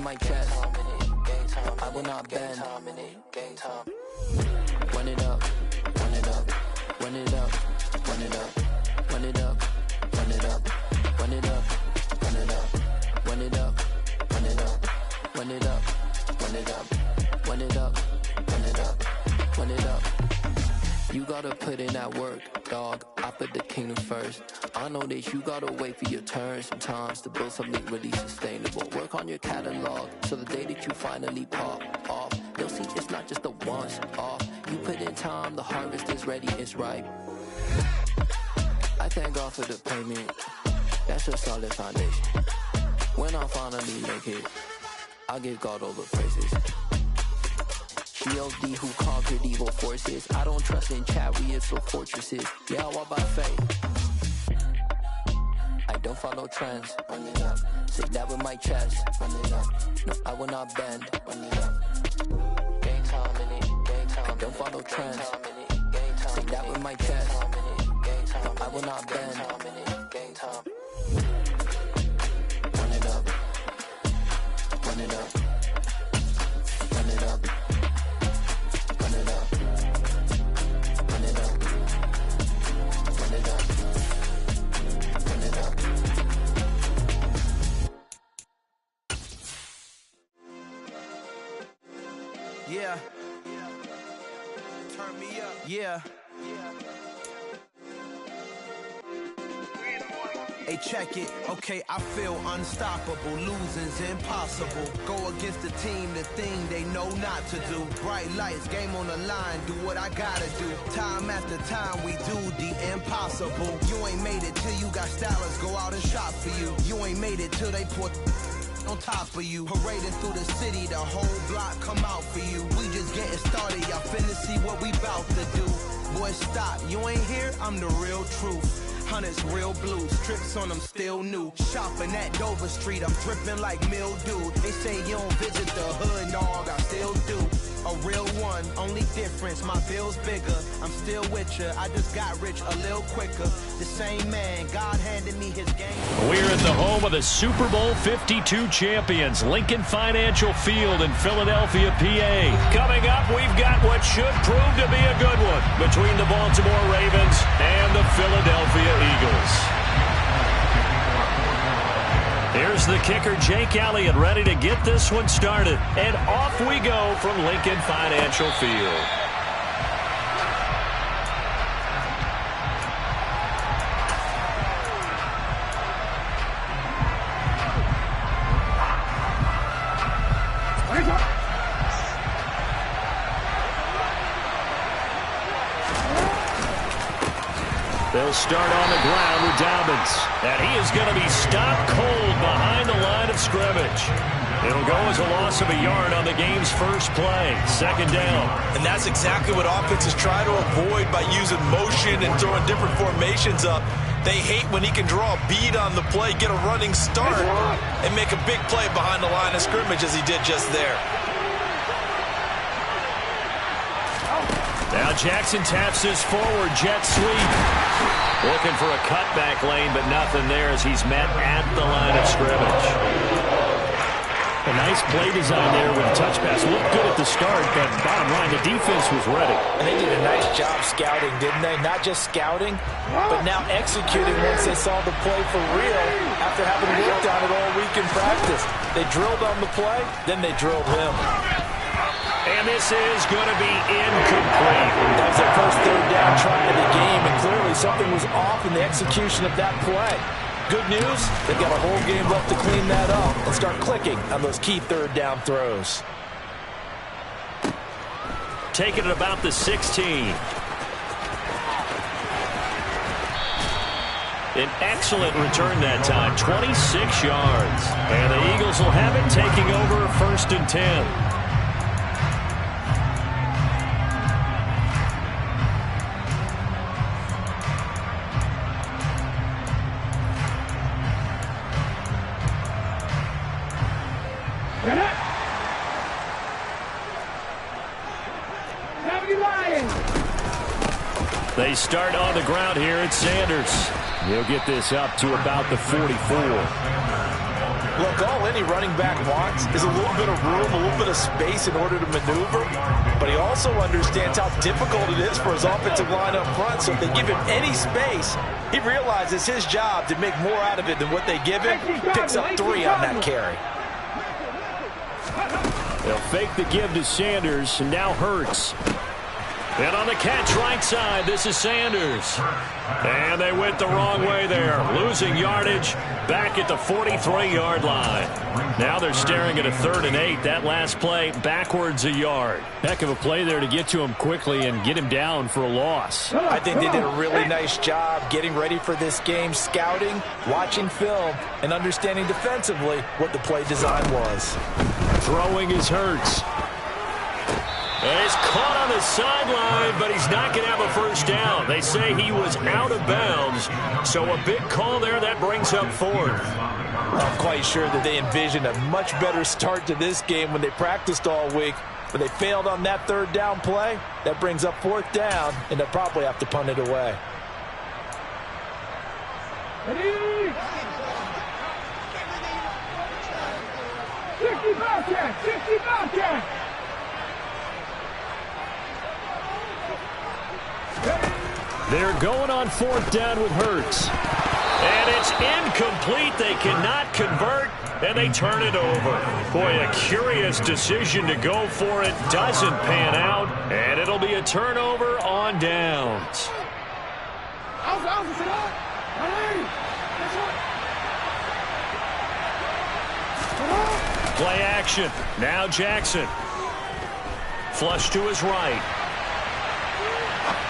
in my chest. I will not bend. Run it up, run it up, run it up, run it up, run it up, run it up, run it up, run it up, run it up, run it up, run it up, run it up, run it up, run it up, run it up. You gotta put in that work, dog. I put the kingdom first. I know that you gotta wait for your turn sometimes to build something really sustainable. Work on your catalog so the day that you finally pop off, you'll see it's not just a once off. You put in time, the harvest is ready, it's ripe. I thank God for the payment. That's a solid foundation. When I finally make it, I give God all the praises. GLD who conquered evil forces. I don't trust in chariots or fortresses. Yeah, I walk by faith. I don't follow trends. Run it up. Say that with my chest. Run it up. No, I will not bend. Run it up. Game time in it. Game time. I don't follow trends. Say that with my chest. I will not bend. Game time. Run it up. Run it up. Run it up. Yeah. Turn me up. Yeah. Hey, check it. Okay, I feel unstoppable. Losing's impossible. Go against the team, the thing they know not to do. Bright lights, game on the line. Do what I gotta do. Time after time, we do the impossible. You ain't made it till you got stylists go out and shop for you. You ain't made it till they put on top of you. Parading through the city, the whole block come out for you. We just getting started, y'all finna see what we bout to do. Boy, stop, you ain't here, I'm the real truth. Hunters, real blues, trips on them still new. Shopping at Dover Street, I'm dripping like mildew. They say you don't visit the hood, dog, I still do. A real one, only difference, my bill's bigger. I'm still with ya, I just got rich a little quicker. The same man, God handed me his game. We're at the home of the Super Bowl 52 champions, Lincoln Financial Field in Philadelphia, PA. Coming up, we've got what should prove to be a good one between the Baltimore Ravens and the Philadelphia Eagles. Here's the kicker, Jake Elliott, ready to get this one started. And off we go from Lincoln Financial Field. They'll start on the ground with Dobbins. And he is going to be stopped cold behind the line of scrimmage. It'll go as a loss of a yard on the game's first play. Second down. And that's exactly what offenses try to avoid by using motion and throwing different formations up. They hate when he can draw a bead on the play, get a running start, and make a big play behind the line of scrimmage as he did just there. Now Jackson taps this forward jet sweep. Looking for a cutback lane, but nothing there as he's met at the line of scrimmage. A nice play design there with a touch pass. Looked good at the start, but bottom line, the defense was ready. And they did a nice job scouting, didn't they? Not just scouting, but now executing once they saw the play for real after having worked on it all week in practice. They drilled on the play, then they drilled him. And this is going to be incomplete. That was their first third down try of the game, and clearly something was off in the execution of that play. Good news, they've got a whole game left to clean that up and start clicking on those key third down throws. Taking it about the 16. An excellent return that time, 26 yards. And the Eagles will have it, taking over 1st and 10. They start on the ground here at Sanders. He'll get this up to about the 44. Look, all any running back wants is a little bit of room, a little bit of space in order to maneuver. But he also understands how difficult it is for his offensive line up front. So if they give him any space, he realizes his job to make more out of it than what they give him. Picks up 3 on that carry. They'll fake the give to Sanders, and now Hurts. And on the catch right side, this is Sanders. And they went the wrong way there, losing yardage back at the 43-yard line. Now they're staring at a 3rd and 8. That last play backwards a yard. Heck of a play there to get to him quickly and get him down for a loss. I think they did a really nice job getting ready for this game, scouting, watching film, and understanding defensively what the play design was. Throwing is Hurts. And he's caught on the sideline, but he's not going to have a first down. They say he was out of bounds, so a big call there. That brings up 4th. I'm quite sure that they envisioned a much better start to this game when they practiced all week. But they failed on that 3rd down play. That brings up 4th down, and they'll probably have to punt it away. Ready? 60 Bobcat! 60 Bobcat! They're going on 4th down with Hurts. And it's incomplete. They cannot convert, and they turn it over. Boy, a curious decision to go for it. Doesn't pan out, and it'll be a turnover on downs. Play action. Now Jackson. Flush to his right.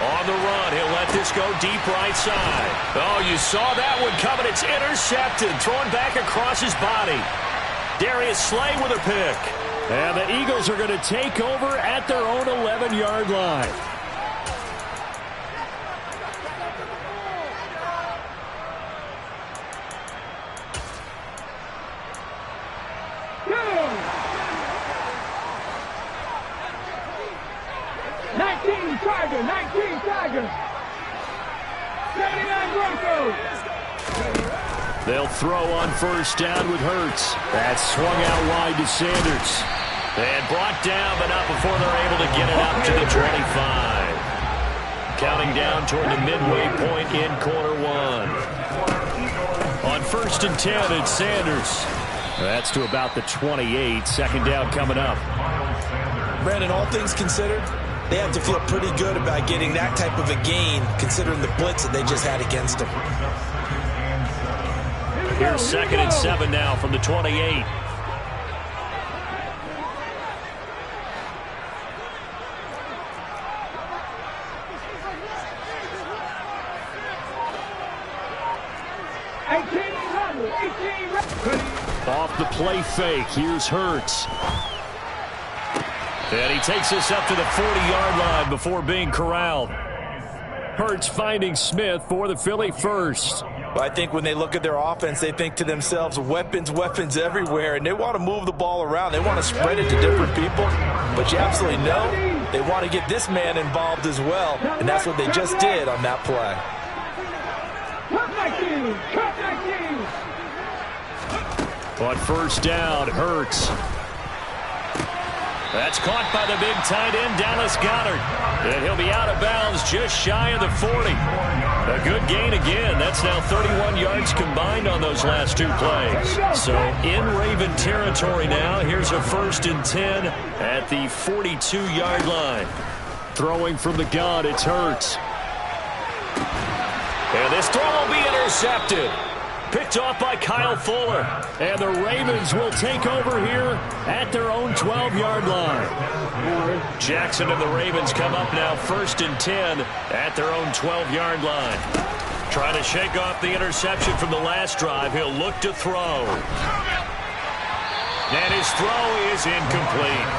On the run, he'll let this go deep right side. Oh, you saw that one coming. It's intercepted. Thrown back across his body. Darius Slay with a pick. And the Eagles are going to take over at their own 11-yard line. Tiger, 19 Tiger. 79 Broncos. They'll throw on 1st down with Hurts. That's swung out wide to Sanders. And brought down, but not before they're able to get it up to the 25. Counting down toward the midway point in quarter 1. On 1st and 10, it's Sanders. That's to about the 28. 2nd down coming up. Brandon, all things considered, they have to feel pretty good about getting that type of a gain, considering the blitz that they just had against them. Here's 2nd and 7 now from the 28. Off the play fake, here's Hurts. And he takes us up to the 40-yard line before being corralled. Hurts finding Smith for the Philly first. I think when they look at their offense, they think to themselves, weapons, weapons everywhere, and they want to move the ball around. They want to spread it to different people, but you absolutely know they want to get this man involved as well, and that's what they just did on that play. On 1st down, Hurts. That's caught by the big tight end, Dallas Goedert. And he'll be out of bounds just shy of the 40. A good gain again. That's now 31 yards combined on those last 2 plays. So in Raven territory now. Here's a 1st and 10 at the 42-yard line. Throwing from the gun, it's Hurts. And this throw will be intercepted. Picked off by Kyle Fuller. And the Ravens will take over here at their own 12-yard line. Jackson and the Ravens come up now 1st and 10 at their own 12-yard line. Trying to shake off the interception from the last drive. He'll look to throw. And his throw is incomplete.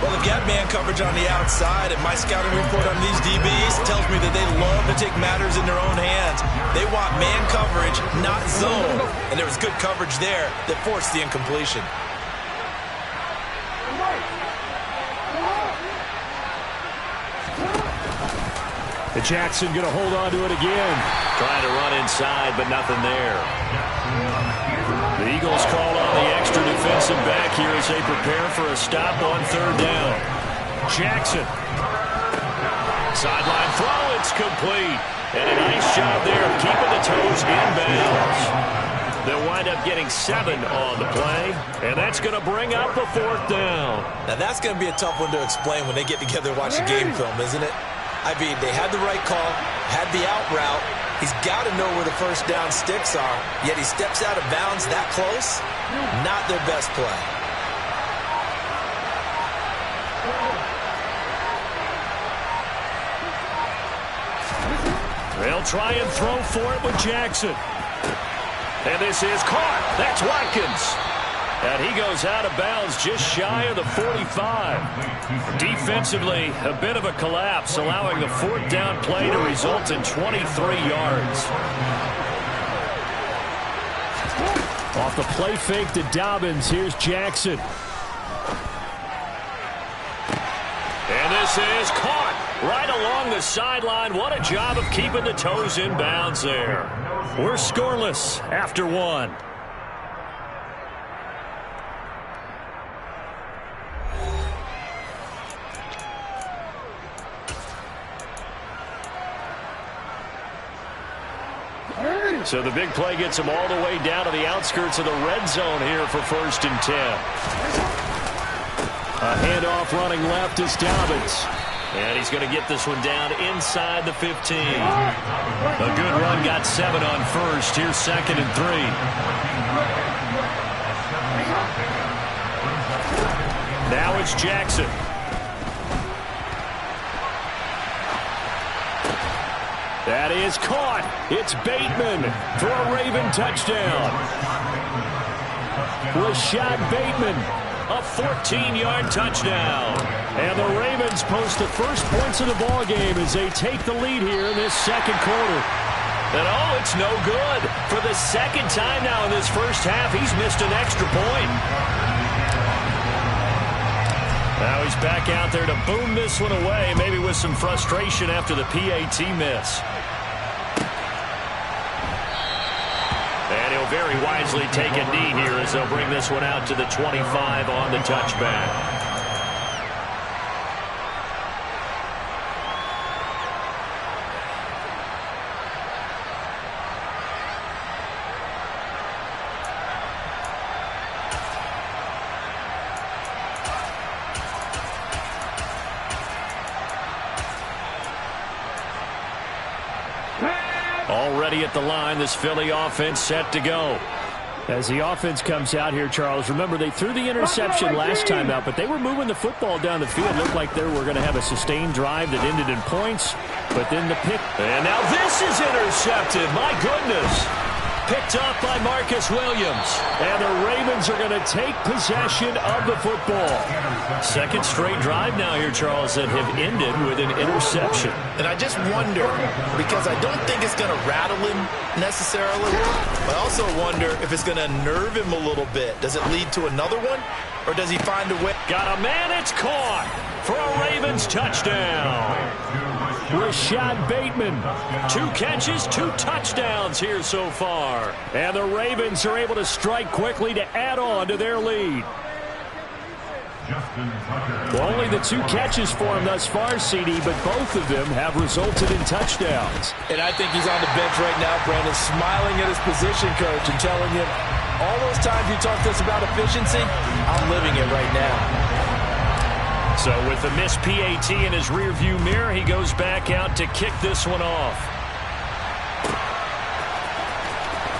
Well, they've got man coverage on the outside, and my scouting report on these DBs tells me that they love to take matters in their own hands. They want man coverage, not zone. And there was good coverage there that forced the incompletion. Jackson going to hold on to it again. Trying to run inside, but nothing there. The Eagles call on the extra defensive back here as they prepare for a stop on third down. Jackson. Sideline throw, it's complete. And a nice job there of keeping the toes in bounds. They'll wind up getting 7 on the play, and that's going to bring up a fourth down. Now that's going to be a tough one to explain when they get together and watch the game film, isn't it? I mean, they had the right call, had the out route. He's got to know where the first down sticks are, yet he steps out of bounds that close. Not their best play. They'll try and throw for it with Jackson. And this is caught. That's Watkins. And he goes out of bounds just shy of the 45. Defensively, a bit of a collapse, allowing the fourth down play to result in 23 yards. Off the play fake to Dobbins, here's Jackson. And this is caught right along the sideline. What a job of keeping the toes in bounds there. We're scoreless after 1. So the big play gets him all the way down to the outskirts of the red zone here for 1st and 10. A handoff running left is Dobbins. And he's going to get this one down inside the 15. A good run got 7 on 1st. Here's 2nd and 3. Now it's Jackson. That is caught. It's Bateman for a Raven touchdown. Rashad Bateman, a 14-yard touchdown. And the Ravens post the first points of the ball game as they take the lead here in this second quarter. And oh, it's no good. For the second time now in this first half, he's missed an extra point. Now he's back out there to boom this one away, maybe with some frustration after the PAT miss. And he'll very wisely take a knee here as they'll bring this one out to the 25 on the touchback. Already at the line, this Philly offense set to go. As the offense comes out here, Charles, remember they threw the interception last time out, but they were moving the football down the field. Looked like they were going to have a sustained drive that ended in points, but then the pick. And now this is intercepted. My goodness. Picked off by Marcus Williams. And the Ravens are going to take possession of the football. Second straight drive now here, Charles, that have ended with an interception. And I just wonder, because I don't think it's going to rattle him necessarily, but I also wonder if it's going to nerve him a little bit. Does it lead to another one, or does he find a way? Got a man, it's caught for a Ravens touchdown. Rashad Bateman, 2 catches, 2 touchdowns here so far. And the Ravens are able to strike quickly to add on to their lead. Well, only the 2 catches for him thus far, CD, but both of them have resulted in touchdowns. And I think he's on the bench right now, Brandon, smiling at his position coach and telling him, all those times you talked to us about efficiency, I'm living it right now. So with the missed PAT in his rearview mirror, he goes back out to kick this one off.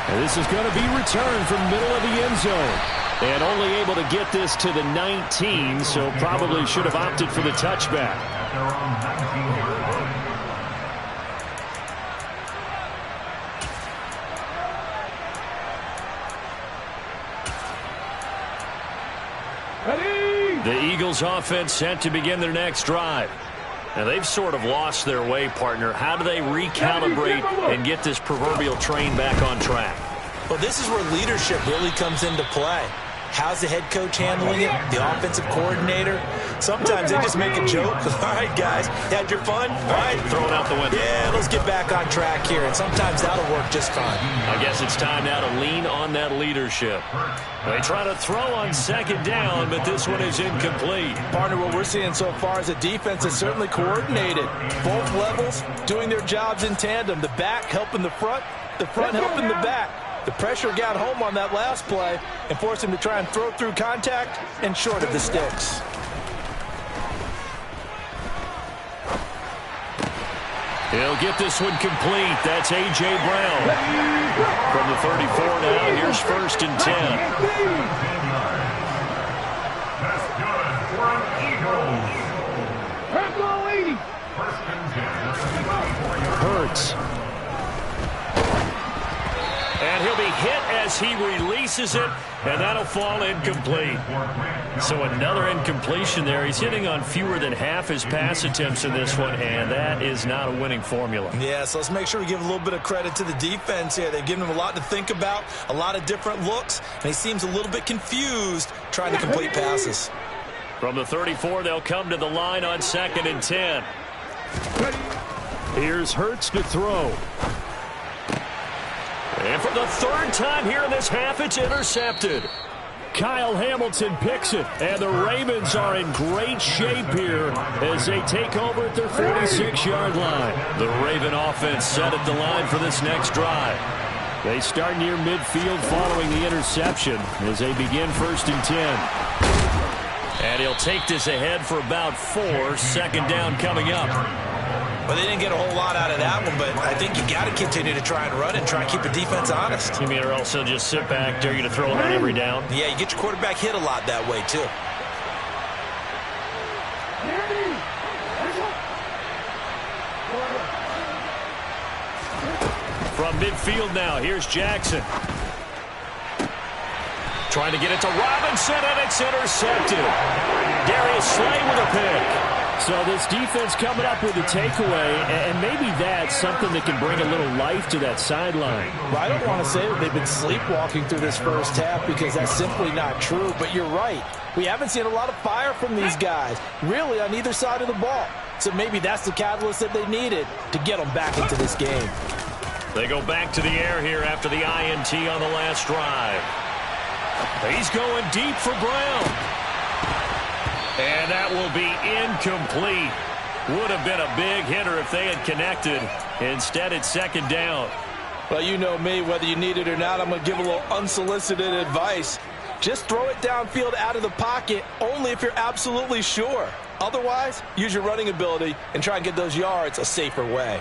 And this is going to be returned from middle of the end zone. And only able to get this to the 19, so probably should have opted for the touchback. The Eagles offense set to begin their next drive. Now they've sort of lost their way, partner. How do they recalibrate and get this proverbial train back on track? Well, this is where leadership really comes into play. How's the head coach handling it? The offensive coordinator? Sometimes they just make a joke. All right, guys, had your fun? All right, throw it out the window. Yeah, let's get back on track here, and sometimes that'll work just fine. I guess it's time now to lean on that leadership. They try to throw on second down, but this one is incomplete. Partner, what we're seeing so far is a defense that's certainly coordinated. Both levels doing their jobs in tandem. The back helping the front helping the back. The pressure got home on that last play and forced him to try and throw through contact and short of the sticks. He'll get this one complete. That's A.J. Brown. From the 34 now, here's 1st and 10. That's good for an Eagles. Purple 80. Hurts. And he'll be hit as he releases it, and that'll fall incomplete. So another incompletion there. He's hitting on fewer than half his pass attempts in this one, and that is not a winning formula. Yeah, so let's make sure we give a little bit of credit to the defense here. They've given him a lot to think about, a lot of different looks, and he seems a little bit confused trying to complete passes. From the 34, they'll come to the line on 2nd and 10. Here's Hurts to throw. And for the 3rd time here in this half, it's intercepted. Kyle Hamilton picks it, and the Ravens are in great shape here as they take over at their 46-yard line. The Raven offense set at the line for this next drive. They start near midfield following the interception as they begin 1st and 10. And he'll take this ahead for about 4. 2nd down coming up. Well, they didn't get a whole lot out of that one, but I think you got to continue to try and run and try and keep the defense honest. You mean or else they'll just sit back, dare you to throw it on every down? Yeah, you get your quarterback hit a lot that way, too. From midfield now, here's Jackson. Trying to get it to Robinson, and it's intercepted. Darius Slay with a pick. So this defense coming up with a takeaway, and maybe that's something that can bring a little life to that sideline. Well, I don't want to say that they've been sleepwalking through this first half because that's simply not true, but you're right. We haven't seen a lot of fire from these guys, really on either side of the ball. So maybe that's the catalyst that they needed to get them back into this game. They go back to the air here after the INT on the last drive. He's going deep for Brown. And that will be incomplete. Would have been a big hitter if they had connected. Instead, it's 2nd down. Well, you know me, whether you need it or not, I'm going to give a little unsolicited advice. Just throw it downfield out of the pocket only if you're absolutely sure. Otherwise, use your running ability and try and get those yards a safer way.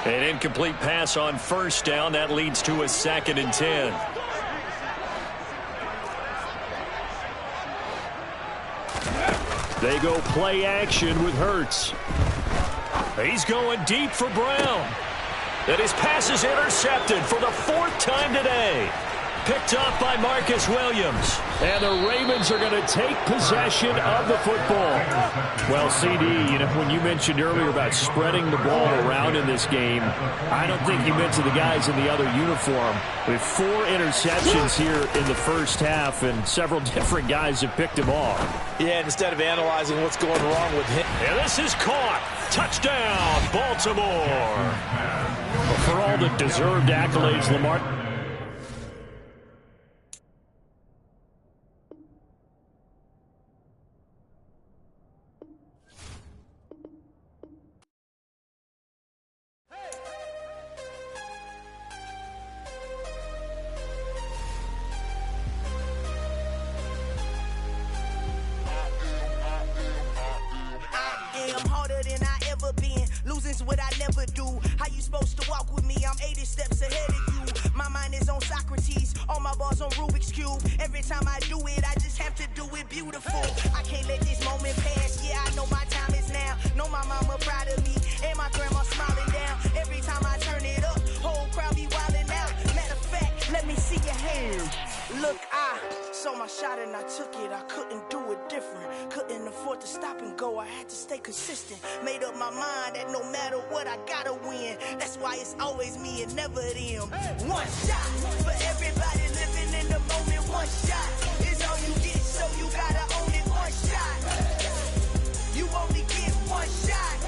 An incomplete pass on 1st down. That leads to a 2nd and 10. They go play action with Hurts. He's going deep for Brown. And his pass is intercepted for the 4th time today. Picked off by Marcus Williams. And the Ravens are going to take possession of the football. Well, CD, you know, when you mentioned earlier about spreading the ball around in this game, I don't think you meant to the guys in the other uniform. With 4 interceptions here in the first half, and several different guys have picked him off. Yeah, instead of analyzing what's going wrong with him. And this is caught. Touchdown, Baltimore. Well, for all the deserved accolades, Lamar. What I never do. How you supposed to walk with me? I'm 80 steps ahead of you. My mind is on Socrates, all my balls on Rubik's Cube. Every time I do it, I just have to do it beautiful. I can't let this moment pass. Yeah, I know my time is now. Know my mama proud of me, and my grandma smiling down. Every time I turn it up, whole crowd be wilding out. Matter of fact, let me see your hands. Look, I saw my shot and I took it. I couldn't do it different. Couldn't afford afford to stop and go. I had to stay consistent. Made up my mind that no matter what, I gotta win. That's why it's always me and never them. One shot for everybody living in the moment. One shot is all you get, so you gotta own it. One shot. You only get one shot.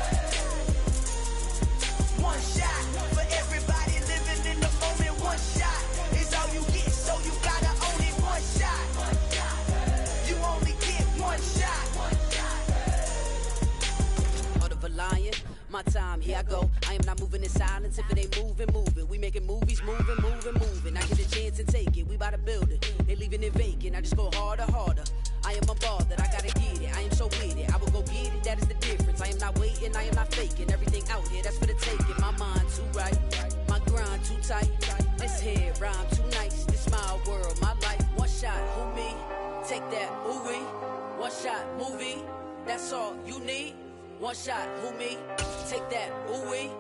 One shot for everybody living in the moment. One shot is all you get, so you gotta own it. One shot. You only get one shot. Heart of a lion, my time, here I go. I am not moving in silence. If it ain't moving, move it. We making movies, moving. I get a chance and take it. We bout to build it. They leaving it vacant. I just go harder. I am a ball that I gotta get it. I am so with it. I will go get it. That is the difference. I am not waiting. I am not faking. Everything out here, that's for the taking. My mind too right. My grind too tight. This head rhyme too nice. This my world, my life. One shot, who me? Take that, ooh wee. One shot, movie. That's all you need. One shot, who me? Take that, ooh wee.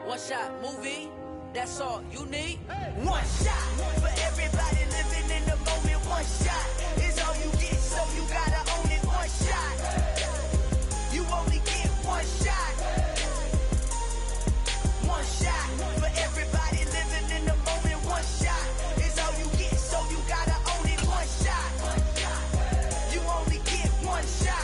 One shot, movie. That's all you need. One shot for everybody living in the moment. One shot is all you get, so you gotta own it. One shot. You only get one shot. One shot for everybody living in the moment. One shot is all you get, so you gotta own it. One shot. You only get one shot.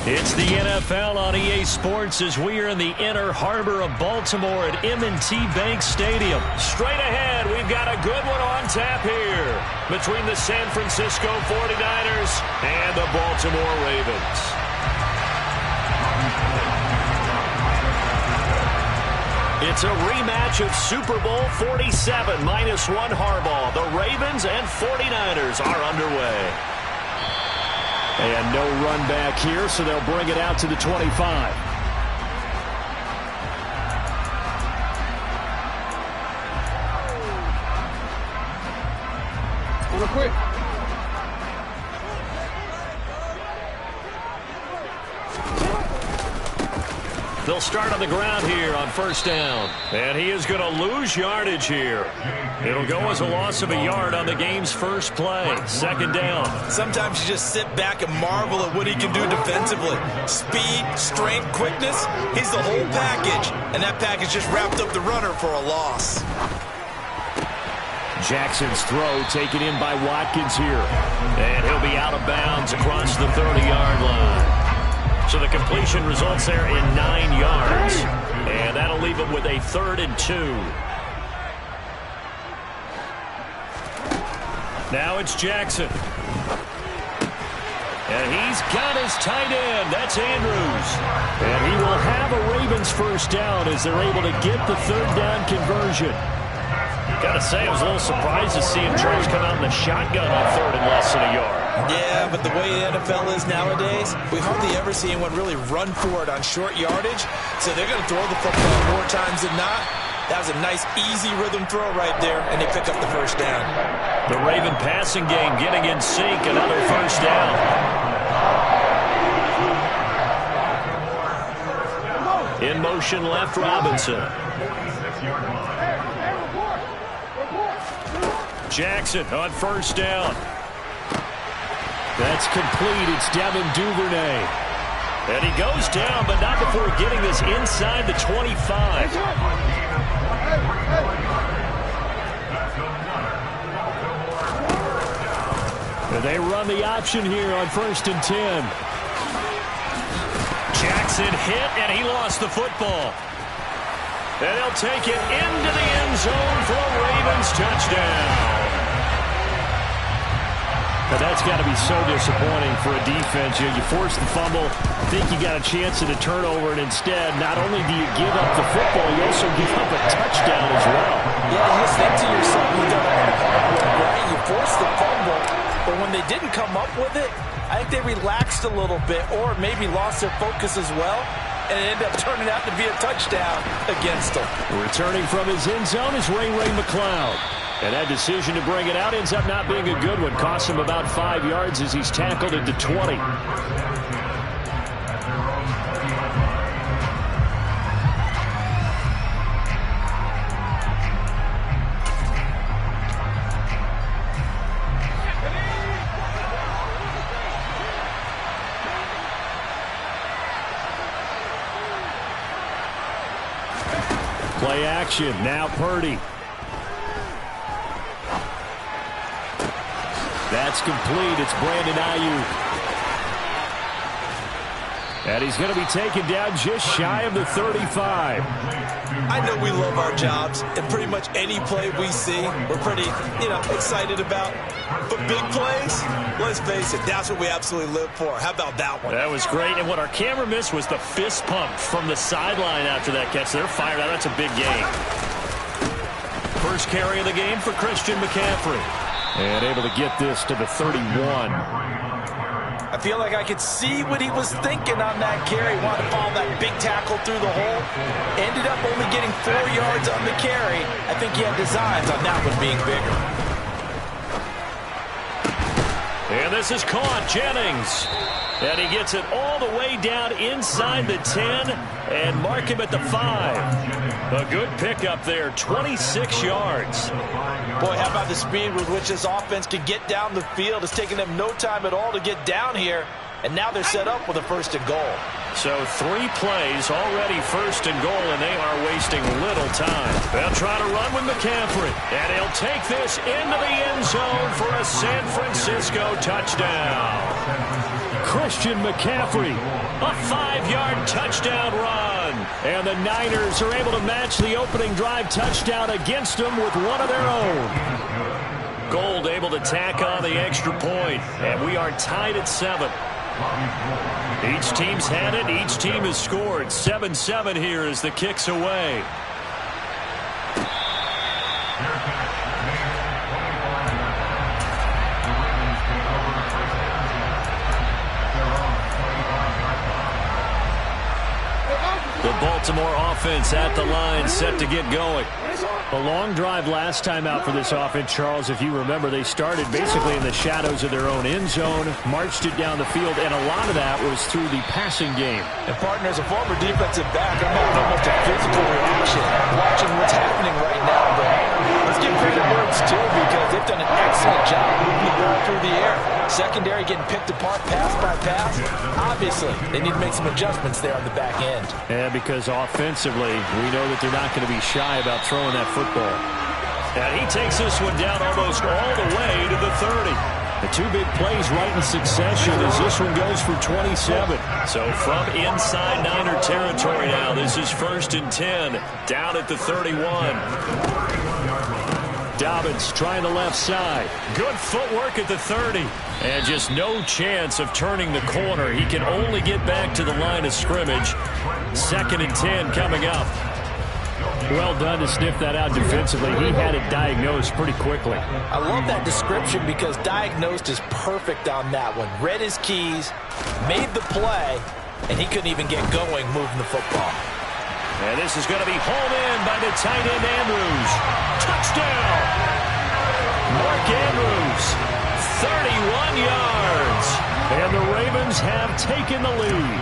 It's the NFL on EA Sports as we are in the inner harbor of Baltimore at M&T Bank Stadium. Straight ahead, we've got a good one on tap here between the San Francisco 49ers and the Baltimore Ravens. It's a rematch of Super Bowl 47 -1 Harbaugh. The Ravens and 49ers are underway. And no run back here, so they'll bring it out to the 25. Real quick. They'll start on the ground here on first down. And he is going to lose yardage here. It'll go as a loss of a yard on the game's first play. Second down. Sometimes you just sit back and marvel at what he can do defensively. Speed, strength, quickness. He's the whole package. And that package just wrapped up the runner for a loss. Jackson's throw taken in by Watkins here. And he'll be out of bounds across the 30-yard line. So the completion results there in 9 yards. And that'll leave him with a 3rd and 2. Now it's Jackson. And he's got his tight end. That's Andrews. And he will have a Ravens first down as they're able to get the 3rd down conversion. Gotta say, I was a little surprised to see him try to come out in the shotgun on 3rd and less than a yard. Yeah, but the way the NFL is nowadays, we hardly ever see anyone really run for it on short yardage. So they're going to throw the football more times than not. That was a nice, easy rhythm throw right there, and they pick up the first down. The Raven passing game getting in sync. Another first down. In motion left, Robinson. Jackson on first down. That's complete. It's Devin Duvernay. And he goes down, but not before getting this inside the 25. And they run the option here on 1st and 10. Jackson hit, and he lost the football. And they'll take it into the end zone for a Ravens touchdown. But that's got to be so disappointing for a defense. You force the fumble, think you got a chance at a turnover, and instead, not only do you give up the football, you also give up a touchdown as well. Yeah, you just think to yourself, you've done all the hard work, right? You forced the fumble, but when they didn't come up with it, I think they relaxed a little bit or maybe lost their focus as well, and it ended up turning out to be a touchdown against them. Returning from his end zone is Ray McLeod. And that decision to bring it out ends up not being a good one. Costs him about 5 yards as he's tackled at the 20. Play action. Now Purdy. That's complete. It's Brandon Ayuk. And he's going to be taken down just shy of the 35. I know we love our jobs, and pretty much any play we see, we're pretty, excited about. But big plays, let's face it, that's what we absolutely live for. How about that one? That was great, and what our camera missed was the fist pump from the sideline after that catch. They're fired out. That's a big game. First carry of the game for Christian McCaffrey. And able to get this to the 31. I feel like I could see what he was thinking on that carry. Wanted to follow that big tackle through the hole. Ended up only getting 4 yards on the carry. I think he had designs on that one being bigger. And this is caught. Jennings. And he gets it all the way down inside the 10 and mark him at the 5. A good pickup there, 26 yards. Boy, how about the speed with which this offense can get down the field? It's taking them no time at all to get down here. And now they're set up with a 1st and goal. So 3 plays already 1st and goal, and they are wasting little time. They'll try to run with McCaffrey. And he'll take this into the end zone for a San Francisco touchdown. Christian McCaffrey, a 5-yard touchdown run. And the Niners are able to match the opening drive touchdown against them with one of their own. Gold able to tack on the extra point, and we are tied at 7. Each team's had it. Each team has scored. 7-7 here as the kick's away. The Baltimore offense at the line, set to get going. A long drive last time out for this offense, Charles. If you remember, they started basically in the shadows of their own end zone, marched it down the field, and a lot of that was through the passing game. And, partner, as a former defensive back, I'm having almost a physical reaction watching what's happening right now. But let's give credit where it's due because they've done an excellent job moving the ball through the air. Secondary getting picked apart pass by pass. Obviously, they need to make some adjustments there on the back end. Yeah, because offensively, we know that they're not going to be shy about throwing that football. And he takes this one down almost all the way to the 30. The 2 big plays right in succession as this one goes for 27. So from inside Niner territory now, this is 1st and 10, down at the 31. Dobbins trying the left side. Good footwork at the 30. And just no chance of turning the corner. He can only get back to the line of scrimmage. 2nd and 10 coming up. Well done to sniff that out defensively. He had it diagnosed pretty quickly. I love that description because diagnosed is perfect on that one. Read his keys, made the play, and he couldn't even get going moving the football. And this is going to be hauled in by the tight end Andrews. Touchdown! Mark Andrews, 31 yards. And the Ravens have taken the lead.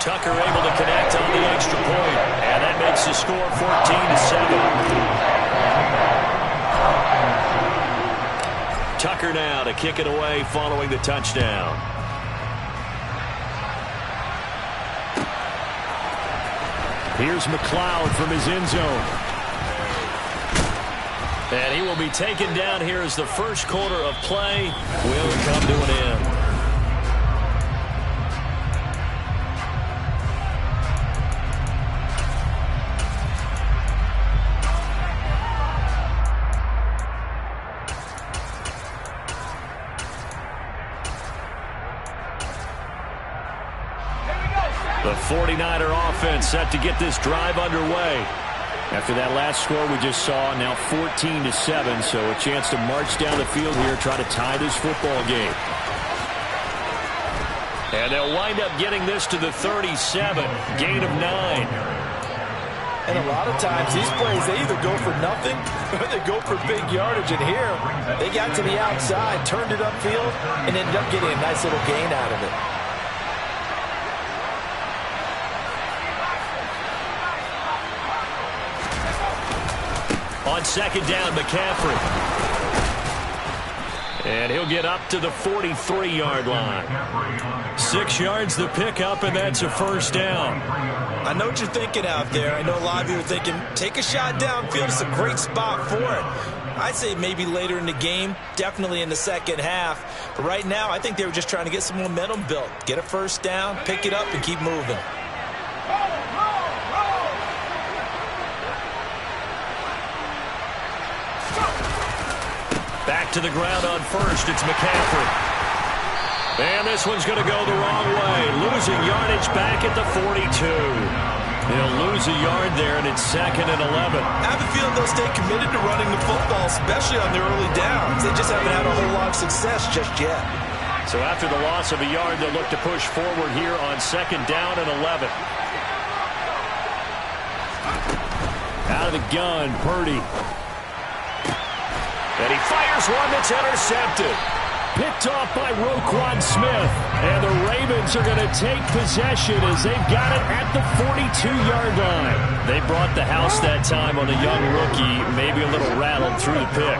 Tucker able to connect on the extra point. And that makes the score 14-7. Tucker now to kick it away following the touchdown. Here's McLeod from his end zone. And he will be taken down here as the first quarter of play will come to an end. The 49er offense set to get this drive underway. After that last score we just saw, now 14-7, so a chance to march down the field here, try to tie this football game. And they'll wind up getting this to the 37, gain of 9. And a lot of times these plays, they either go for nothing or they go for big yardage. And here, they got to the outside, turned it upfield, and ended up getting a nice little gain out of it. On 2nd down, McCaffrey. And he'll get up to the 43-yard line. 6 yards the pickup, and that's a first down. I know what you're thinking out there. I know a lot of you are thinking, take a shot downfield. It's a great spot for it. I'd say maybe later in the game, definitely in the second half. But right now, I think they were just trying to get some momentum built. Get a first down, pick it up, and keep moving. Back to the ground on first. It's McCaffrey. And this one's going to go the wrong way. Losing yardage back at the 42. They'll lose a yard there, and it's 2nd and 11. I have a feeling they'll stay committed to running the football, especially on the early downs. They just haven't had a whole lot of success just yet. So after the loss of a yard, they'll look to push forward here on 2nd down and 11. Out of the gun, Purdy. And he fires one that's intercepted. Picked off by Roquan Smith. And the Ravens are going to take possession as they've got it at the 42-yard line. They brought the house that time on a young rookie, maybe a little rattled through the pick.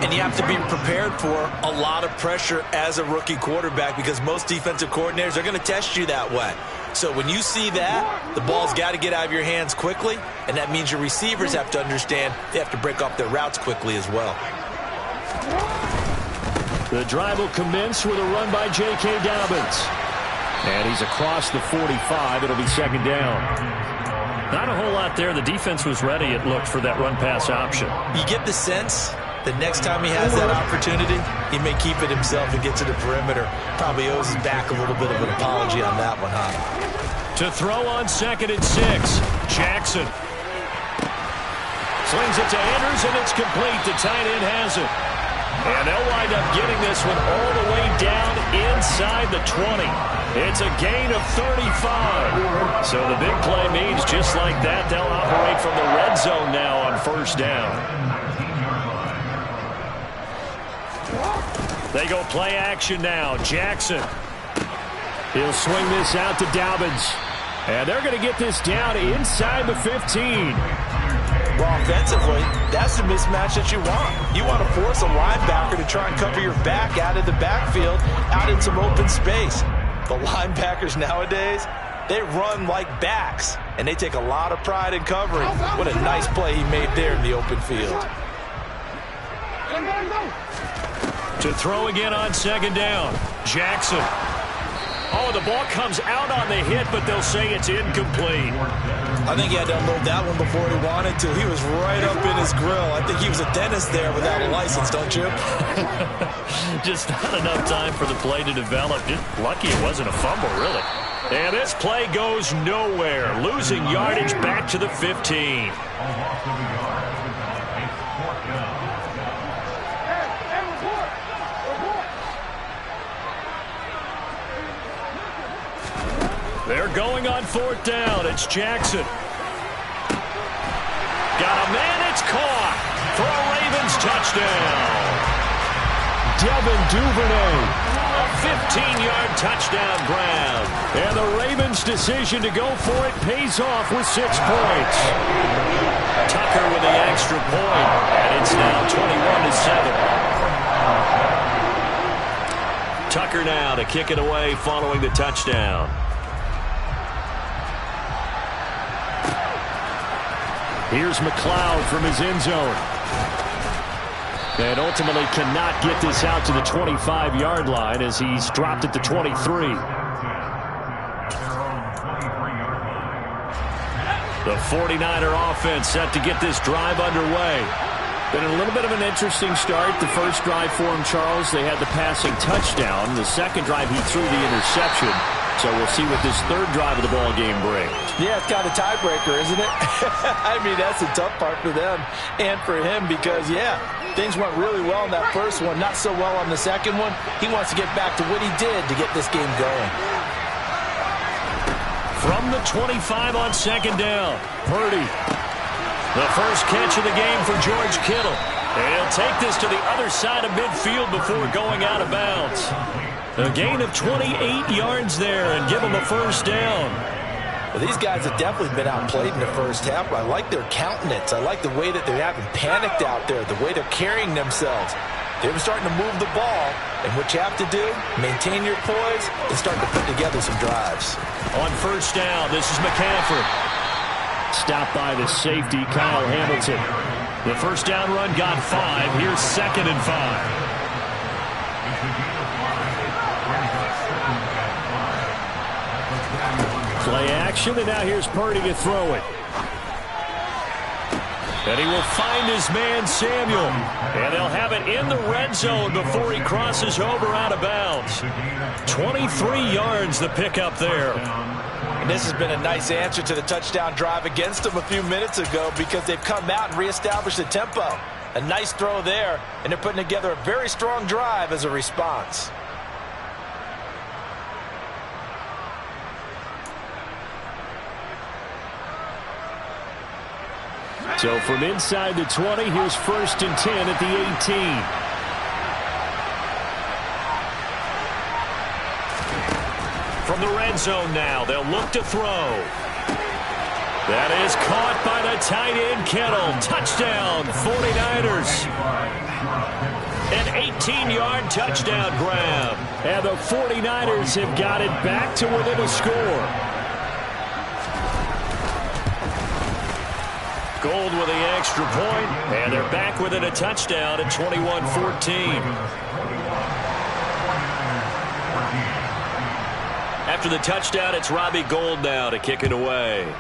And you have to be prepared for a lot of pressure as a rookie quarterback because most defensive coordinators are going to test you that way. So when you see that, the ball's got to get out of your hands quickly, and that means your receivers have to understand they have to break off their routes quickly as well. The drive will commence with a run by J.K. Dobbins. And he's across the 45. It'll be 2nd down. Not a whole lot there. The defense was ready, it looked, for that run-pass option. You get the sense that next time he has that opportunity, he may keep it himself and get to the perimeter. Probably owes his back a little bit of an apology on that one, huh? To throw on 2nd and 6. Jackson. Slings it to Andrews, and it's complete. The tight end has it. And they'll wind up getting this one all the way down inside the 20. It's a gain of 35. So the big play means just like that, they'll operate from the red zone now on 1st down. They go play action now. Jackson. He'll swing this out to Dobbins. And they're going to get this down inside the 15. Well, offensively, that's the mismatch that you want. You want to force a linebacker to try and cover your back out of the backfield, out in some open space. The linebackers nowadays, they run like backs, and they take a lot of pride in covering. What a nice play he made there in the open field. To throw again on 2nd down. Jackson. Oh, the ball comes out on the hit, but they'll say it's incomplete. I think he had to unload that one before he wanted to. He was right up in his grill. I think he was a dentist there without a license, don't you? Just not enough time for the play to develop. Just lucky it wasn't a fumble, really. And this play goes nowhere. Losing yardage back to the 15. They're going on 4th down. It's Jackson. Got a man. It's caught for a Ravens touchdown. Devin Duvernay. A 15-yard touchdown grab. And the Ravens' decision to go for it pays off with 6 points. Tucker with the extra point. And it's now 21-7. Tucker now to kick it away following the touchdown. Here's McLeod from his end zone. And ultimately cannot get this out to the 25-yard line as he's dropped at the 23. The 49er offense set to get this drive underway. Been a little bit of an interesting start. The first drive for him, Charles, they had the passing touchdown. The second drive, he threw the interception. So we'll see what this third drive of the ball game brings. Yeah, it's kind of a tiebreaker, isn't it? I mean, that's the tough part for them and for him because, yeah, things went really well in that first one, not so well on the second one. He wants to get back to what he did to get this game going. From the 25 on 2nd down, Purdy. The first catch of the game for George Kittle. And he'll take this to the other side of midfield before going out of bounds. A gain of 28 yards there and give them a first down. Well, these guys have definitely been outplayed in the first half. I like their countenance. I like the way that they haven't panicked out there, the way they're carrying themselves. They're starting to move the ball, and what you have to do, maintain your poise and start to put together some drives. On first down, this is McCaffrey. Stopped by the safety, Kyle Hamilton. The first down run got 5. Here's 2nd and 5. Play action, and now here's Purdy to throw it. And he will find his man, Samuel. And they'll have it in the red zone before he crosses over out of bounds. 23 yards the pickup there. And this has been a nice answer to the touchdown drive against them a few minutes ago because they've come out and reestablished the tempo. A nice throw there, and they're putting together a very strong drive as a response. So from inside the 20, here's 1st and 10 at the 18. From the red zone now, they'll look to throw. That is caught by the tight end, Kittle. Touchdown, 49ers. An 18-yard touchdown grab. And the 49ers have got it back to within a score. Gold with the extra point, and they're back within a touchdown at 21-14. After the touchdown, it's Robbie Gould now to kick it away.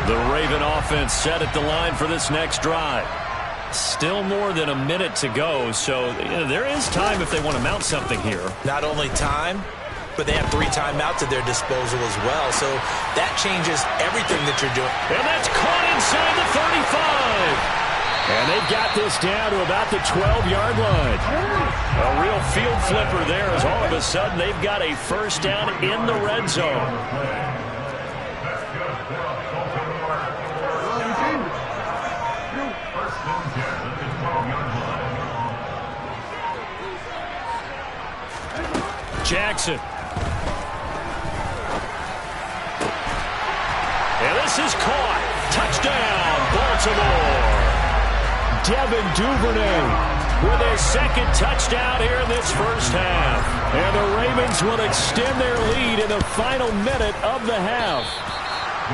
The Raven offense set at the line for this next drive. Still more than a minute to go, so there is time if they want to mount something here. Not only time, but they have 3 timeouts at their disposal as well, so that changes everything that you're doing. And that's caught inside the 35. And they've got this down to about the 12-yard line. A real field flipper there as all of a sudden they've got a first down in the red zone. Jackson. And this is caught. Touchdown, Baltimore. Devin Duvernay with his 2nd touchdown here in this first half. And the Ravens will extend their lead in the final minute of the half.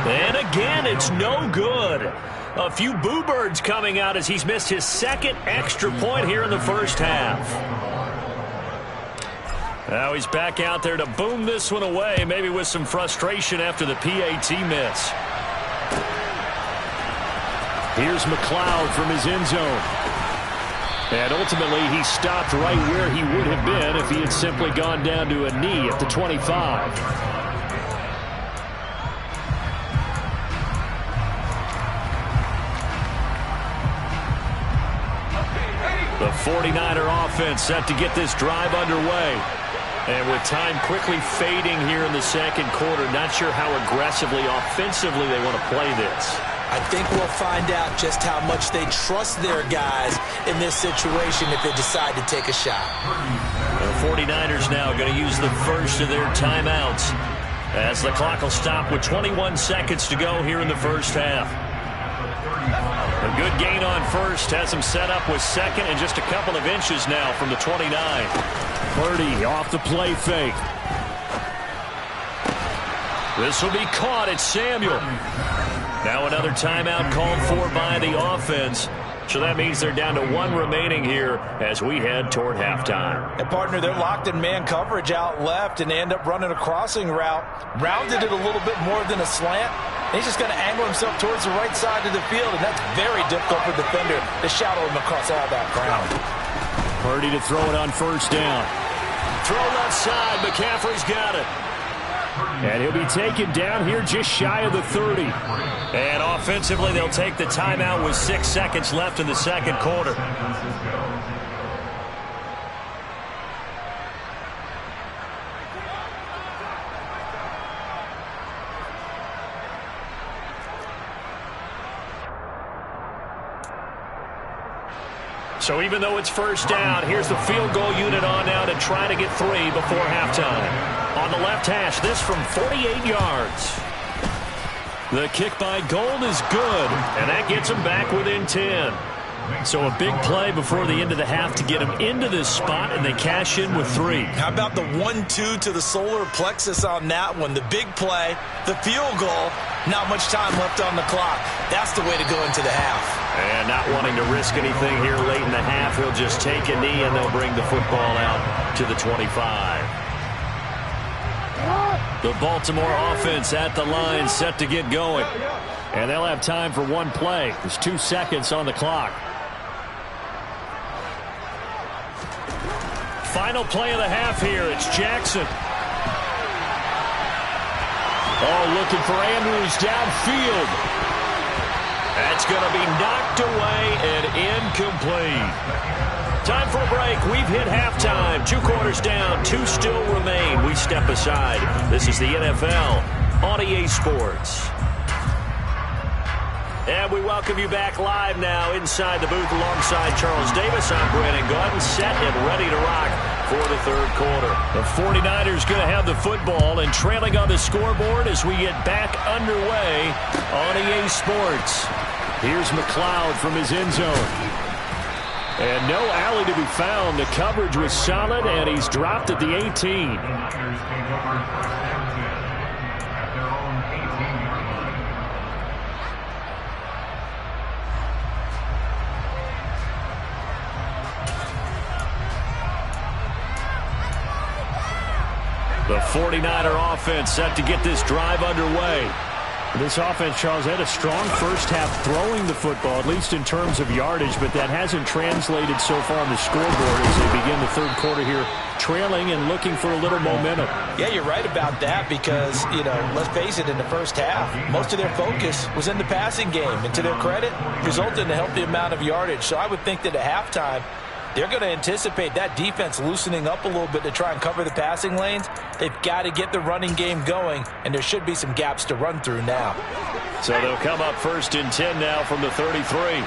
And again, it's no good. A few boo birds coming out as he's missed his 2nd extra point here in the first half. Now he's back out there to boom this one away, maybe with some frustration after the PAT miss. Here's McLeod from his end zone. And ultimately, he stopped right where he would have been if he had simply gone down to a knee at the 25. The 49er offense set to get this drive underway. And with time quickly fading here in the second quarter, not sure how aggressively, offensively they want to play this. I think we'll find out just how much they trust their guys in this situation if they decide to take a shot. The 49ers now going to use the first of their timeouts as the clock will stop with 21 seconds to go here in the first half. A good gain on first has him set up with 2nd and just a couple of inches now from the 29. Purdy off the play fake. This will be caught. It's Samuel. Now another timeout called for by the offense. So that means they're down to 1 remaining here as we head toward halftime. And partner, they're locked in man coverage out left, and they end up running a crossing route. Rounded it a little bit more than a slant. And he's just going to angle himself towards the right side of the field, and that's very difficult for the defender to shadow him across all that ground. Purdy to throw it on first down. Throw left side. McCaffrey's got it. And he'll be taken down here just shy of the 30. And offensively, they'll take the timeout with 6 seconds left in the second quarter. So even though it's first down, here's the field goal unit on now to try to get 3 before halftime. On the left hash, this from 48 yards. The kick by Gold is good, and that gets him back within 10. So a big play before the end of the half to get him into this spot, and they cash in with 3. How about the 1-2 to the solar plexus on that one? The big play, the field goal, not much time left on the clock. That's the way to go into the half. And not wanting to risk anything here late in the half, he'll just take a knee, and they'll bring the football out to the 25. The Baltimore offense at the line, set to get going. And they'll have time for one play. There's 2 seconds on the clock. Final play of the half here. It's Jackson. Oh, looking for Andrews downfield. That's going to be knocked away and incomplete. Time for a break. We've hit halftime. 2 quarters down. 2 still remain. We step aside. This is the NFL on EA Sports. And we welcome you back live now inside the booth alongside Charles Davis. I'm Brandon Gordon, set and ready to rock for the third quarter. The 49ers going to have the football and trailing on the scoreboard as we get back underway on EA Sports. Here's McLeod from his end zone. And no alley to be found. The coverage was solid, and he's dropped at the 18. The 49er offense set to get this drive underway. This offense, Charles, had a strong first half throwing the football, at least in terms of yardage, but that hasn't translated so far on the scoreboard as they begin the third quarter here, trailing and looking for a little momentum. Yeah, you're right about that because, let's face it, in the first half, most of their focus was in the passing game. And to their credit, resulted in a healthy amount of yardage. So I would think that at halftime, they're going to anticipate that defense loosening up a little bit to try and cover the passing lanes. They've got to get the running game going, and there should be some gaps to run through now. So they'll come up 1st and 10 now from the 33.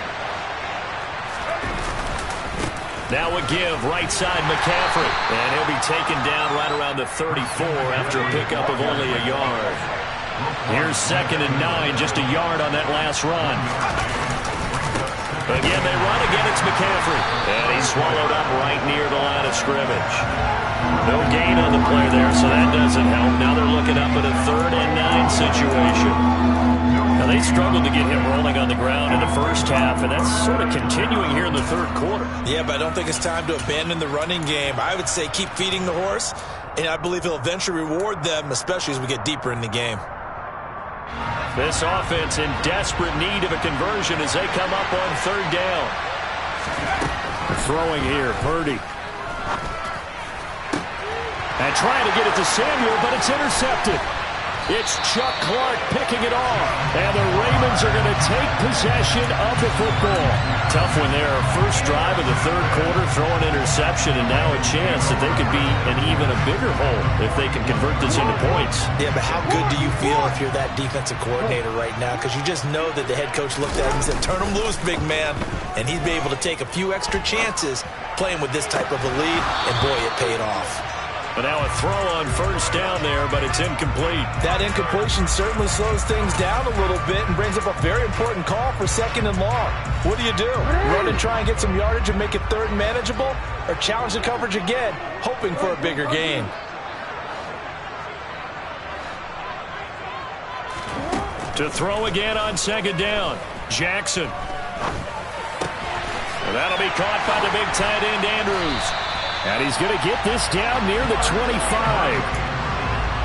Now a give, right side McCaffrey. And he'll be taken down right around the 34 after a pickup of only a yard. Here's 2nd and 9, just a yard on that last run. Again, they run again. It's McCaffrey. And he's swallowed up right near the line of scrimmage. No gain on the play there, so that doesn't help. Now they're looking up at a 3rd and 9 situation. Now they struggled to get him rolling on the ground in the first half, and that's sort of continuing here in the third quarter. Yeah, but I don't think it's time to abandon the running game. I would say keep feeding the horse, and I believe he'll eventually reward them, especially as we get deeper in the game. This offense in desperate need of a conversion as they come up on 3rd down. Throwing here, Purdy. And trying to get it to Samuel, but it's intercepted. It's Chuck Clark picking it off. And the Ravens are going to take possession of the football. Tough one there. First drive of the third quarter, throw an interception, and now a chance that they could be in even a bigger hole if they can convert this into points. Yeah, but how good do you feel if you're that defensive coordinator right now? Because you just know that the head coach looked at him and said, turn him loose, big man. And he'd be able to take a few extra chances playing with this type of a lead, and boy, it paid off. But now a throw on first down there, but it's incomplete. That incompletion certainly slows things down a little bit and brings up a very important call for 2nd and long. What do? Run and try and get some yardage and make it 3rd and manageable, or challenge the coverage again, hoping for a bigger gain? To throw again on 2nd down, Jackson. And that'll be caught by the big tight end, Andrews. And he's going to get this down near the 25.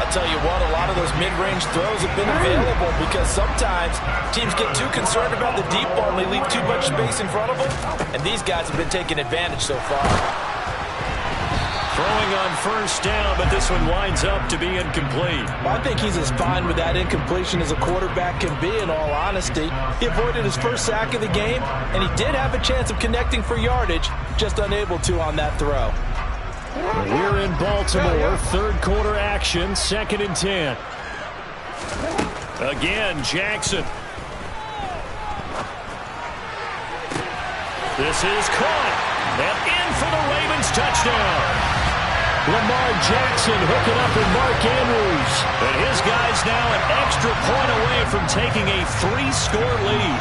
I'll tell you what, a lot of those mid-range throws have been available because sometimes teams get too concerned about the deep ball and they leave too much space in front of them. And these guys have been taking advantage so far. Throwing on first down, but this one winds up to be incomplete. Well, I think he's as fine with that incompletion as a quarterback can be, in all honesty. He avoided his first sack of the game, and he did have a chance of connecting for yardage, just unable to on that throw. We're in Baltimore, third quarter action, 2nd and 10. Again, Jackson. This is caught. And in for the Ravens touchdown. Lamar Jackson hooking up with Mark Andrews. And his guy's now an extra point away from taking a 3-score lead.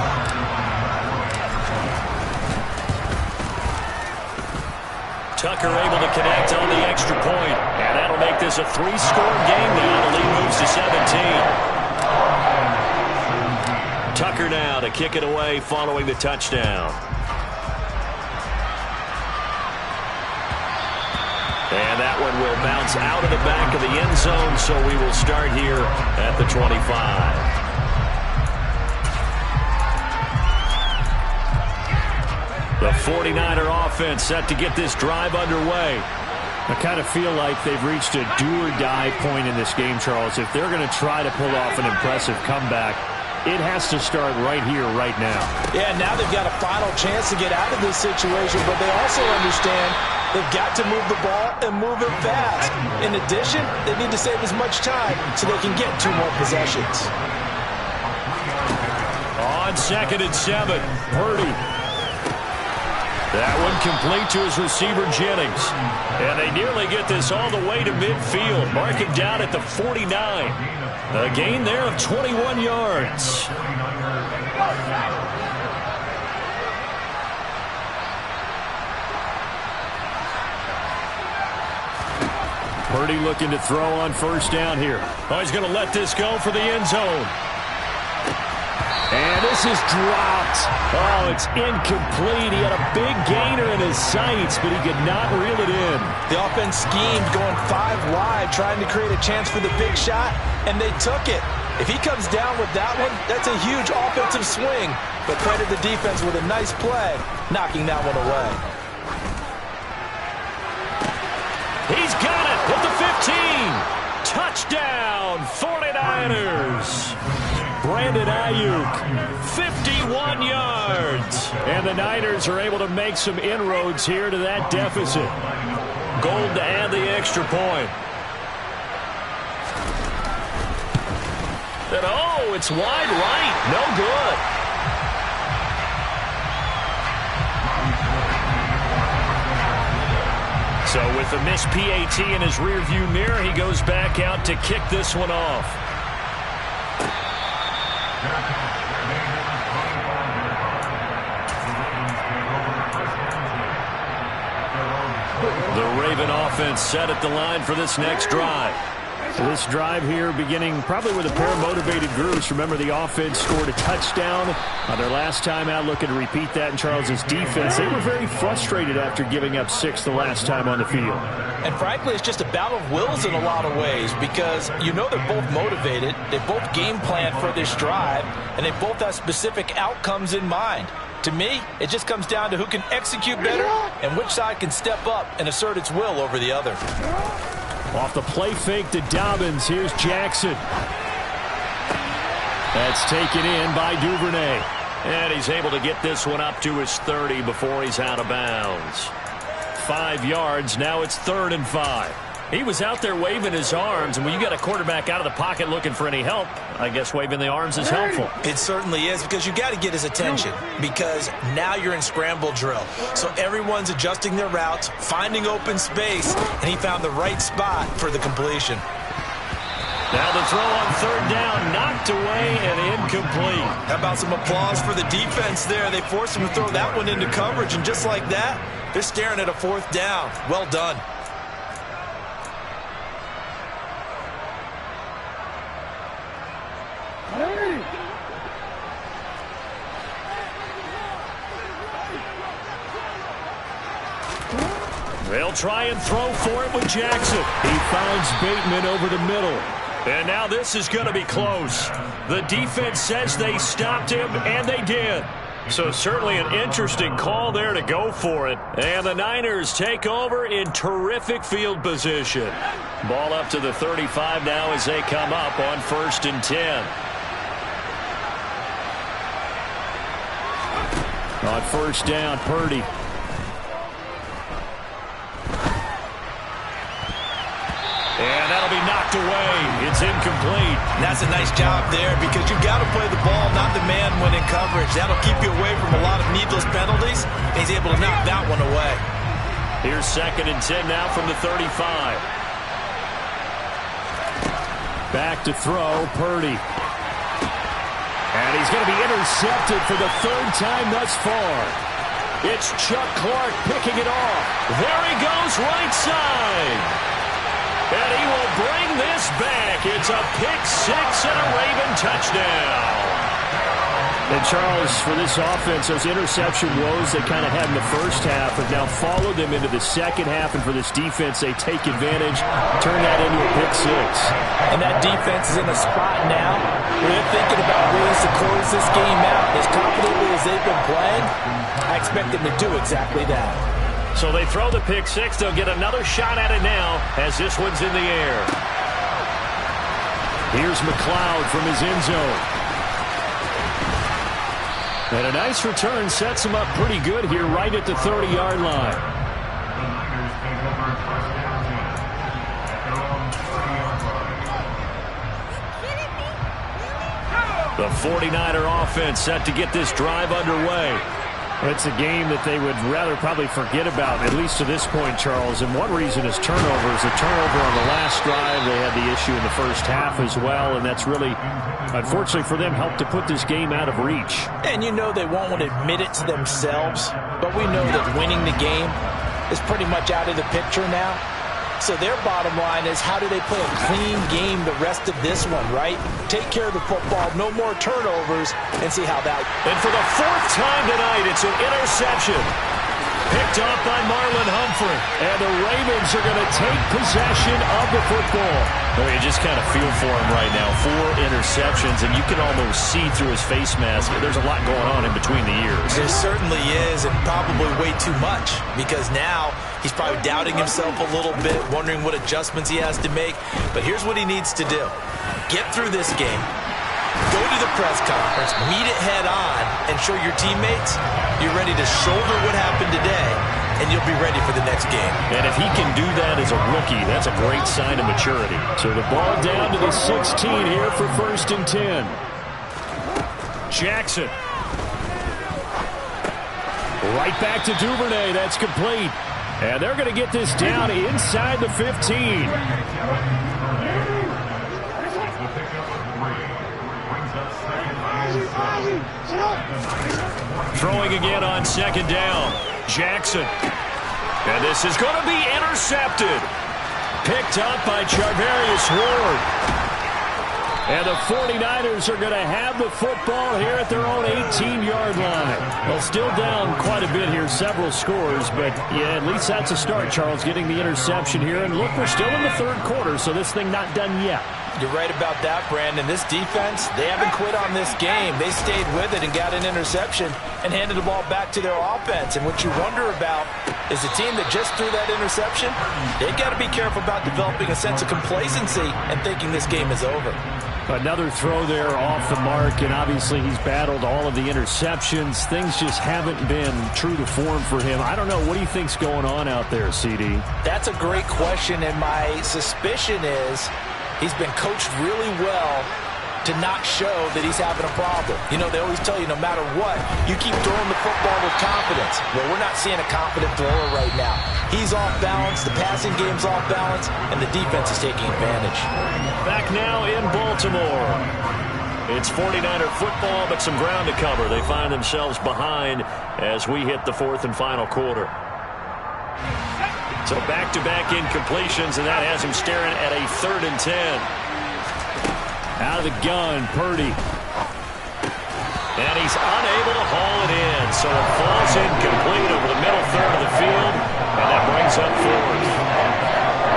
Tucker able to connect on the extra point. And that'll make this a 3-score game now. The lead moves to 17. Tucker now to kick it away following the touchdown. And that one will bounce out of the back of the end zone, so we will start here at the 25. The 49er offense set to get this drive underway. I kind of feel like they've reached a do-or-die point in this game, Charles. If they're going to try to pull off an impressive comeback, it has to start right here, right now. Yeah, now they've got a final chance to get out of this situation, but they also understand they've got to move the ball and move it fast. In addition, they need to save as much time so they can get 2 more possessions. On 2nd and 7, Purdy. That one complete to his receiver, Jennings. And they nearly get this all the way to midfield. Mark him down at the 49. A gain there of 21 yards. Purdy looking to throw on 1st down here. Oh, he's going to let this go for the end zone. And this is dropped. Oh, it's incomplete. He had a big gainer in his sights, but he could not reel it in. The offense schemed going 5 wide, trying to create a chance for the big shot, and they took it. If he comes down with that one, that's a huge offensive swing. But credit the defense with a nice play, knocking that one away. He's got it at the 15. Touchdown, 49ers. Brandon Ayuk, 51 yards. And the Niners are able to make some inroads here to that deficit. Gold to add the extra point. And oh, it's wide right. No good. So with the missed PAT in his rearview mirror, he goes back out to kick this one off. The Raven offense set at the line for this next drive. This drive here beginning probably with a pair of motivated groups. Remember, the offense scored a touchdown on their last time out. Looking to repeat that in Charles's defense. They were very frustrated after giving up 6 the last time on the field. And frankly, it's just a battle of wills in a lot of ways because you know they're both motivated. They both game plan for this drive, and they both have specific outcomes in mind. To me, it just comes down to who can execute better and which side can step up and assert its will over the other. Off the play fake to Dobbins. Here's Jackson. That's taken in by Duvernay. And he's able to get this one up to his 30 before he's out of bounds. 5 yards. Now it's 3rd and 5. He was out there waving his arms, and when you got a quarterback out of the pocket looking for any help, I guess waving the arms is helpful. It certainly is, because you got to get his attention, because now you're in scramble drill. So everyone's adjusting their routes, finding open space, and he found the right spot for the completion. Now the throw on 3rd down, knocked away and incomplete. How about some applause for the defense there? They forced him to throw that one into coverage, and just like that, they're staring at a 4th down. Well done. They'll try and throw for it with Jackson. He finds Bateman over the middle. And now this is going to be close. The defense says they stopped him, and they did. So certainly an interesting call there to go for it. And the Niners take over in terrific field position. Ball up to the 35 now as they come up on 1st and 10. On 1st down, Purdy. And that'll be knocked knocked away. It's incomplete. And that's a nice job there because you've got to play the ball, not the man when in coverage. That'll keep you away from a lot of needless penalties. And he's able to knock that one away. Here's 2nd and 10 now from the 35. Back to throw, Purdy. And he's going to be intercepted for the 3rd time thus far. It's Chuck Clark picking it off. There he goes, right side. And he will bring this back. It's a pick 6 and a Raven touchdown. And Charles, for this offense, those interception woes they kind of had in the first half have now followed them into the second half. And for this defense, they take advantage, turn that into a pick 6. And that defense is in a spot now where they're thinking about ways to close this game out. As confidently as they've been playing, I expect them to do exactly that. So they throw the pick 6. They'll get another shot at it now as this one's in the air. Here's McLeod from his end zone. And a nice return sets him up pretty good here right at the 30-yard line. The 49er offense set to get this drive underway. It's a game that they would rather probably forget about, at least to this point, Charles. And one reason is turnovers. A turnover on the last drive. They had the issue in the first half as well, and that's really, unfortunately for them, helped to put this game out of reach. And you know they won't want to admit it to themselves, but we know that winning the game is pretty much out of the picture now. So their bottom line is, how do they play a clean game the rest of this one, right? Take care of the football, no more turnovers, and see how that... And for the 4th time tonight, it's an interception. Picked off by Marlon Humphrey. And the Ravens are going to take possession of the football. Well, you just kind of feel for him right now. 4 interceptions, and you can almost see through his face mask. There's a lot going on in between the ears. There certainly is, and probably way too much, because now he's probably doubting himself a little bit, wondering what adjustments he has to make. But here's what he needs to do. Get through this game. Go to the press conference, meet it head on, and show your teammates you're ready to shoulder what happened today, and you'll be ready for the next game. And if he can do that as a rookie, that's a great sign of maturity. So the ball down to the 16 here for 1st and 10. Jackson. Right back to Duvernay. That's complete. And they're going to get this down inside the 15. Throwing again on 2nd down. Jackson. And this is going to be intercepted. Picked up by Charvarius Ward. And the 49ers are going to have the football here at their own 18-yard line. Well, still down quite a bit here, several scores, but yeah, at least that's a start, Charles, getting the interception here. And look, we're still in the 3rd quarter, so this thing not done yet. You're right about that, Brandon. This defense, they haven't quit on this game. They stayed with it and got an interception and handed the ball back to their offense. And what you wonder about is the team that just threw that interception, they've got to be careful about developing a sense of complacency and thinking this game is over. Another throw there off the mark, and obviously he's battled all of the interceptions. Things just haven't been true to form for him. I don't know. What do you think's going on out there, CD? That's a great question, and my suspicion is he's been coached really well to not show that he's having a problem. You know, they always tell you no matter what, you keep throwing the football with confidence. Well, we're not seeing a confident thrower right now. He's off balance, the passing game's off balance, and the defense is taking advantage. Back now in Baltimore. It's 49er football, but some ground to cover. They find themselves behind as we hit the 4th and final quarter. So back-to-back incompletions, and that has him staring at a 3rd and 10. Out of the gun, Purdy. And he's unable to haul it in, so it falls incomplete over the middle 3rd of the field, and that brings up 4th.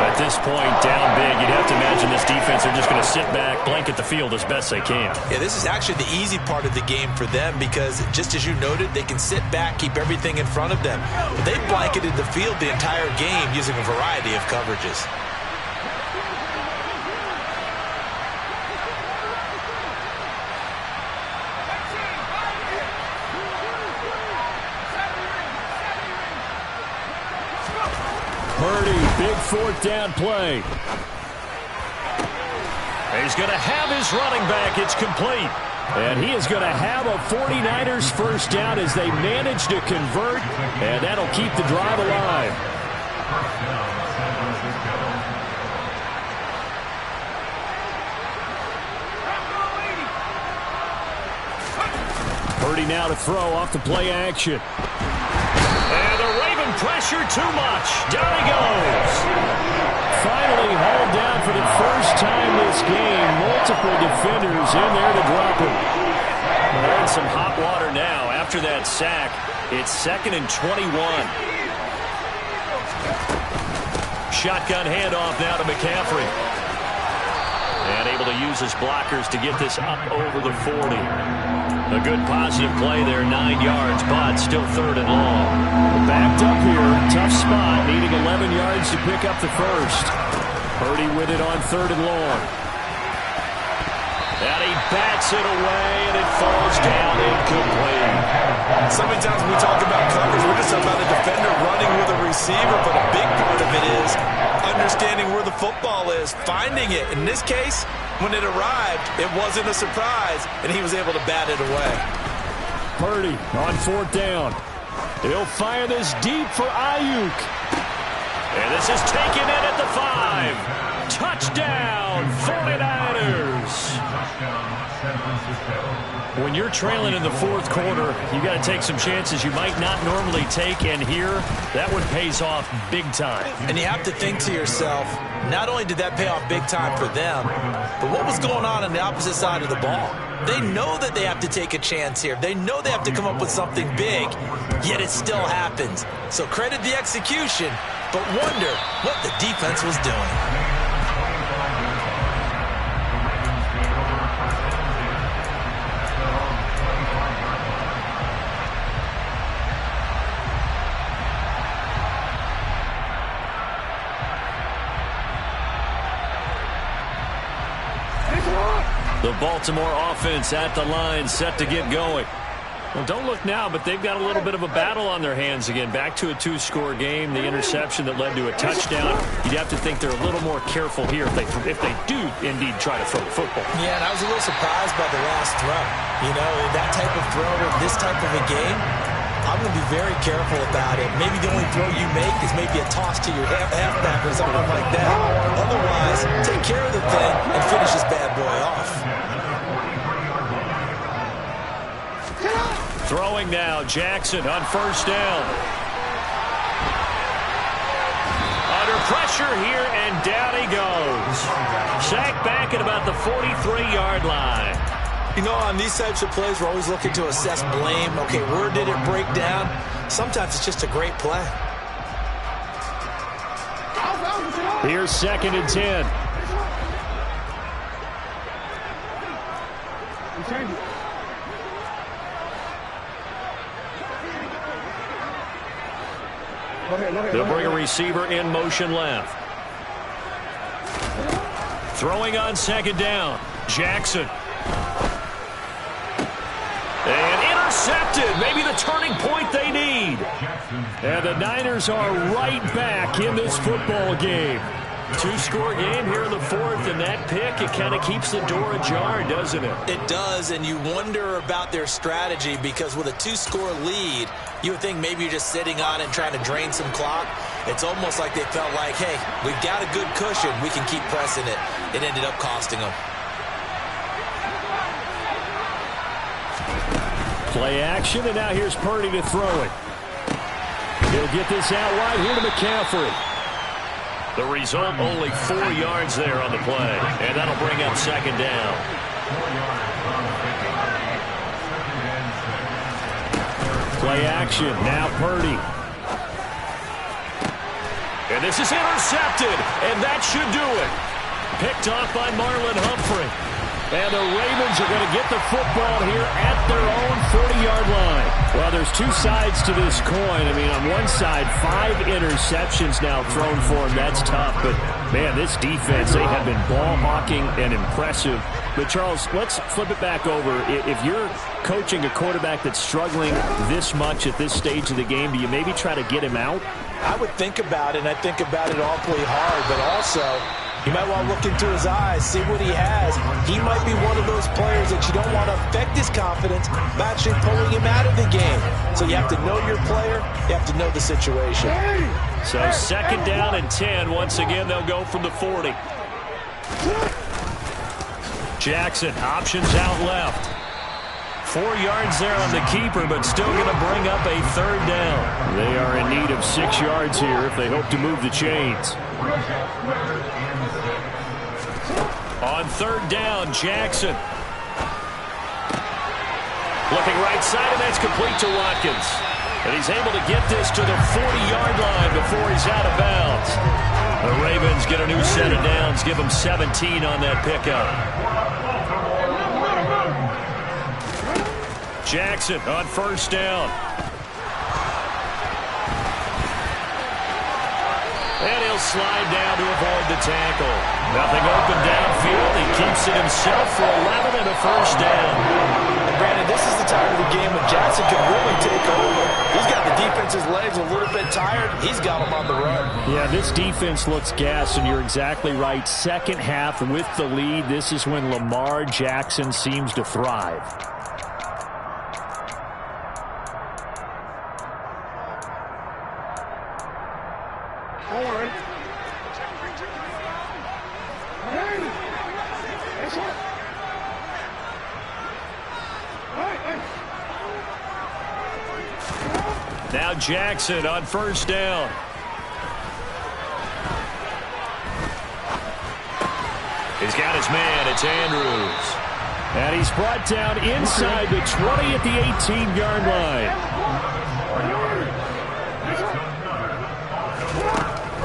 At this point, down big, you'd have to imagine this defense are just going to sit back, blanket the field as best they can. Yeah, this is actually the easy part of the game for them because, just as you noted, they can sit back, keep everything in front of them. But they've blanketed the field the entire game using a variety of coverages. Purdy, big 4th down play. He's going to have his running back. It's complete. And he is going to have a 49ers first down as they manage to convert, and that'll keep the drive alive. Purdy now to throw off the play action. And the Raven pressure too much. Down he goes. Finally hauled down for the first time this game. Multiple defenders in there to drop him. They're in some hot water now. After that sack, it's 2nd and 21. Shotgun handoff now to McCaffrey. And able to use his blockers to get this up over the 40. A good positive play there, 9 yards, but still 3rd and long. Backed up here, tough spot, needing 11 yards to pick up the first. Purdy with it on 3rd and long. And he bats it away, and it falls down incomplete. So many times when we talk about coverage, we're just about a defender running with a receiver, but a big part of it is understanding where the football is, finding it. In this case, when it arrived, it wasn't a surprise, and he was able to bat it away. Purdy on 4th down. He'll fire this deep for Ayuk. And this is taken in at the 5. Touchdown, 49ers. When you're trailing in the 4th quarter, you got to take some chances you might not normally take, and here, that one pays off big time. And you have to think to yourself, not only did that pay off big time for them, but what was going on the opposite side of the ball? They know that they have to take a chance here. They know they have to come up with something big, yet it still happens. So credit the execution, but wonder what the defense was doing. The Baltimore offense at the line, set to get going. Well, don't look now, but they've got a little bit of a battle on their hands again. Back to a 2-score game, the interception that led to a touchdown. You'd have to think they're a little more careful here if they do indeed try to throw the football. Yeah, and I was a little surprised by the last throw. You know, that type of throw in this type of a game, I'm going to be very careful about it. Maybe the only throw you make is maybe a toss to your halfback or something like that. Otherwise, take care of the thing and finish this bad boy off. Throwing now, Jackson on 1st down. Under pressure here, and down he goes. Sacked back at about the 43-yard line. You know, on these types of plays, we're always looking to assess blame. Okay, where did it break down? Sometimes it's just a great play. Here's 2nd and 10. They'll bring a receiver in motion left. Throwing on 2nd down. Jackson. And intercepted. Maybe the turning point they need. And the Niners are right back in this football game. 2-score game here in the 4th, and that pick, it kind of keeps the door ajar, doesn't it? It does, and you wonder about their strategy because with a 2-score lead, you would think maybe you're just sitting on it and trying to drain some clock. It's almost like they felt like, hey, we've got a good cushion. We can keep pressing it. It ended up costing them. Play action, and now here's Purdy to throw it. He'll get this out wide here to McCaffrey. The result, only 4 yards there on the play, and that'll bring up 2nd down. Play action, now Purdy. And this is intercepted, and that should do it. Picked off by Marlon Humphrey. And the Ravens are going to get the football here at their own 40-yard line. Well, there's 2 sides to this coin. I mean, on one side, 5 interceptions now thrown for him. That's tough. But, man, this defense, they have been ball hawking and impressive. But, Charles, let's flip it back over. If you're coaching a quarterback that's struggling this much at this stage of the game, do you maybe try to get him out? I would think about it, and I think about it awfully hard. But also, You might want to look into his eyes, see what he has. He might be one of those players that you don't want to affect his confidence by actually pulling him out of the game. So you have to know your player. You have to know the situation. So 2nd down and 10. Once again, they'll go from the 40. Jackson, options out left. 4 yards there on the keeper, but still going to bring up a 3rd down. They are in need of 6 yards here if they hope to move the chains. On 3rd down, Jackson. Looking right side, and that's complete to Watkins. And he's able to get this to the 40-yard line before he's out of bounds. The Ravens get a new set of downs, give them 17 on that pickup. Jackson on 1st down. And he'll slide down to avoid the tackle. Nothing open downfield. He keeps it himself for 11 and a 1st down. And Brandon, this is the time of the game when Jackson can really take over. He's got the defense's legs a little bit tired. He's got them on the run. Yeah, this defense looks gassed, and you're exactly right. 2nd half with the lead. This is when Lamar Jackson seems to thrive. Now Jackson on 1st down. He's got his man. It's Andrews. And he's brought down inside the 20 at the 18-yard line.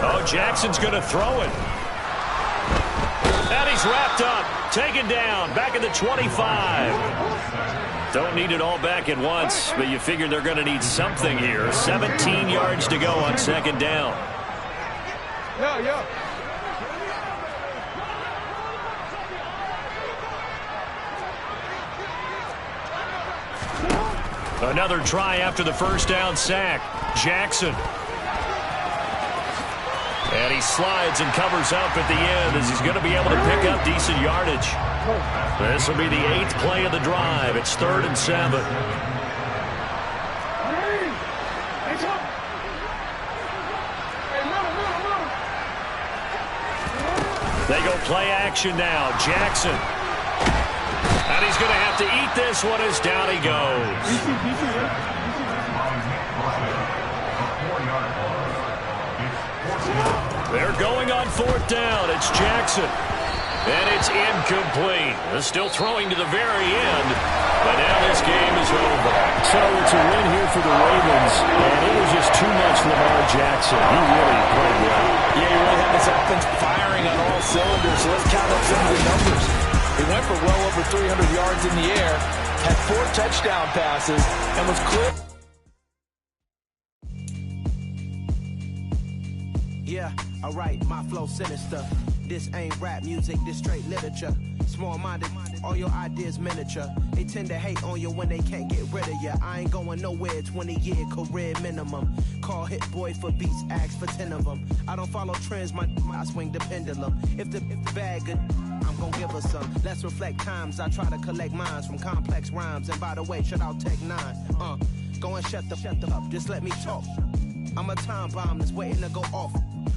Oh, Jackson's going to throw it. And he's wrapped up. Taken down. Back at the 25. Don't need it all back at once, but you figure they're going to need something here. 17 yards to go on 2nd down. Another try after the 1st down sack. Jackson. And he slides and covers up at the end as he's going to be able to pick up decent yardage. This will be the 8th play of the drive. It's 3rd and 7. They go play action now. Jackson. And he's going to have to eat this one as down he goes. They're going on 4th down. It's Jackson. And it's incomplete. They're still throwing to the very end. But now this game is over. So it's a win here for the Ravens. And it was just too much Lamar Jackson. He really played well. Yeah, he really had this offense firing on all cylinders. So let's count up some of the numbers. He went for well over 300 yards in the air, had 4 touchdown passes, and was clear. Yeah, alright, my flow sinister. This ain't rap music, this straight literature. Small-minded, all your ideas miniature. They tend to hate on you when they can't get rid of you. I ain't going nowhere, 20-year career minimum. Call Hit Boy for beats, ask for 10 of them. I don't follow trends, I swing the pendulum. If the bag good, I'm gonna give her some. Let's reflect times, I try to collect minds from complex rhymes. And by the way, shout out Tech 9. Go and shut the up, just let me talk. I'm a time bomb that's waiting to go off.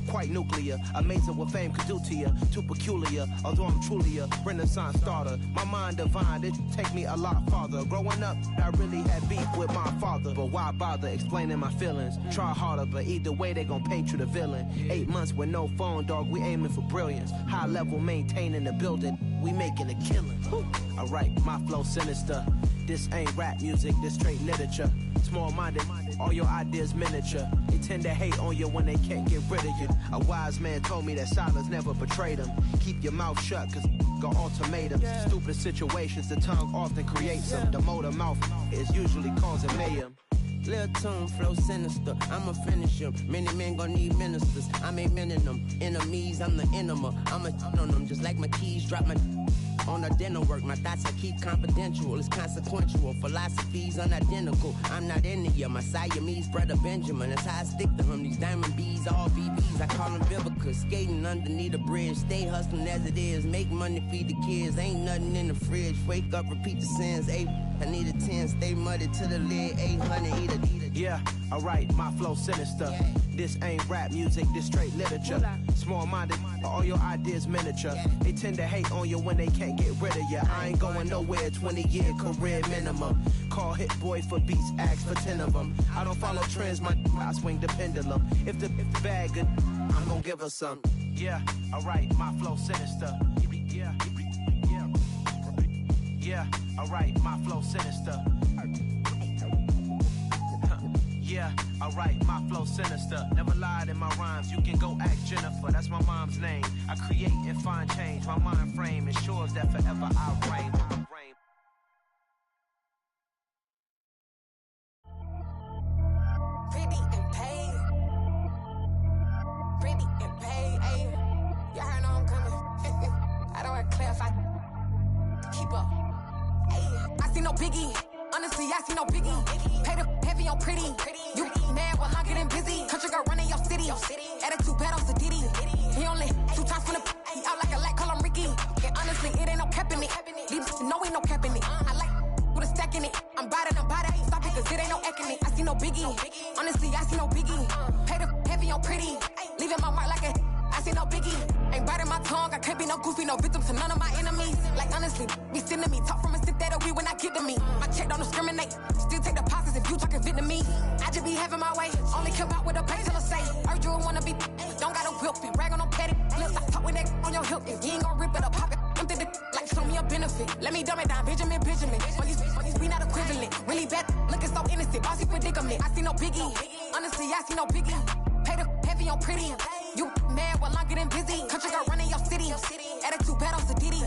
Quite nuclear, amazing what fame could do to you. Too peculiar, although I'm truly a renaissance starter. My mind divine, it take me a lot farther. Growing up, I really had beef with my father. But why bother explaining my feelings? Try harder, but either way they gon' paint you the villain. 8 months with no phone, dog, we aiming for brilliance. High level maintaining the building, we making a killing. Alright, my flow sinister. This ain't rap music, this straight literature. Small-minded, all your ideas miniature. They tend to hate on you when they can't get rid of you. A wise man told me that silence never betrayed him. Keep your mouth shut, cause got ultimatums. Stupid situations, the tongue often creates them. The motor mouth is usually causing mayhem. Lil' tune, flow sinister, I'ma finish him. Many men gon' need ministers, I ain't mending them. Enemies, I'm the enema, I'ma on them. Just like my keys, drop my On the dinner work, my thoughts I keep confidential. It's consequential. Philosophies unidentical. I'm not India. My Siamese brother Benjamin. That's how I stick to him. These diamond bees, all BBs. I call them Vivica. Skating underneath the bridge. Stay hustling as it is. Make money, feed the kids. Ain't nothing in the fridge. Wake up, repeat the sins. I need a 10. Stay muddy to the lid. 800, eat it. Yeah, alright, my flow sinister. This ain't rap music, this straight literature. Small-minded, all your ideas miniature. They tend to hate on you when they can't get rid of you. I ain't going nowhere, 20-year career minimum. Call Hit Boy for beats, ask for 10 of them. I don't follow trends, I swing the pendulum. If the bag good, I'm gonna give her some. Yeah, alright, my flow sinister. Yeah, alright, my flow sinister. Yeah, alright, my flow sinister. Never lied in my rhymes, you can go ask Jennifer. That's my mom's name. I create and find change. My mind frame ensures that forever I reign. Pretty and paid. Pretty and paid, ayy. Y'all heard I'm coming. I don't want to clarify. Keep up. Ayy. I see no biggie. Honestly, I see no biggie. Pay the heavy on pretty. You mad while I'm getting busy. Country girl running your city. Attitude bad on Diddy. He only 2 times from the he out like a light, call him Ricky. And honestly, it ain't no cap in it. These no ain't no cap in it. I like with a stack in it. I'm about it. Stop it, cause it ain't no eck in it. I see no biggie. Honestly, I see no biggie. Pay the heavy on pretty. Leaving my mark like a I see no biggie. Ain't biting my tongue. I can't be no goofy, no victim to none of my enemies. Like honestly, be sending me talk from a sip that a weed when I get to me. My check don't discriminate. Still take deposits if you talking Vietnamese. I just be having my way. Only care about what the painkiller say. Urge you wanna be. Don't gotta whip it. Rag on no petty. Flips. I talk with that on your hip. If you ain't gon' rip it or pop it. Empty the like show me a benefit. Let me dumb it down. Benjamin. Money's we not equivalent. Really bad. Looking so innocent. Bossy predicament. I see no biggie. Honestly, I see no biggie. Pay the heavy on pretty. You mad while I'm getting busy. Country girl running your city. Attitude bad on Diddy.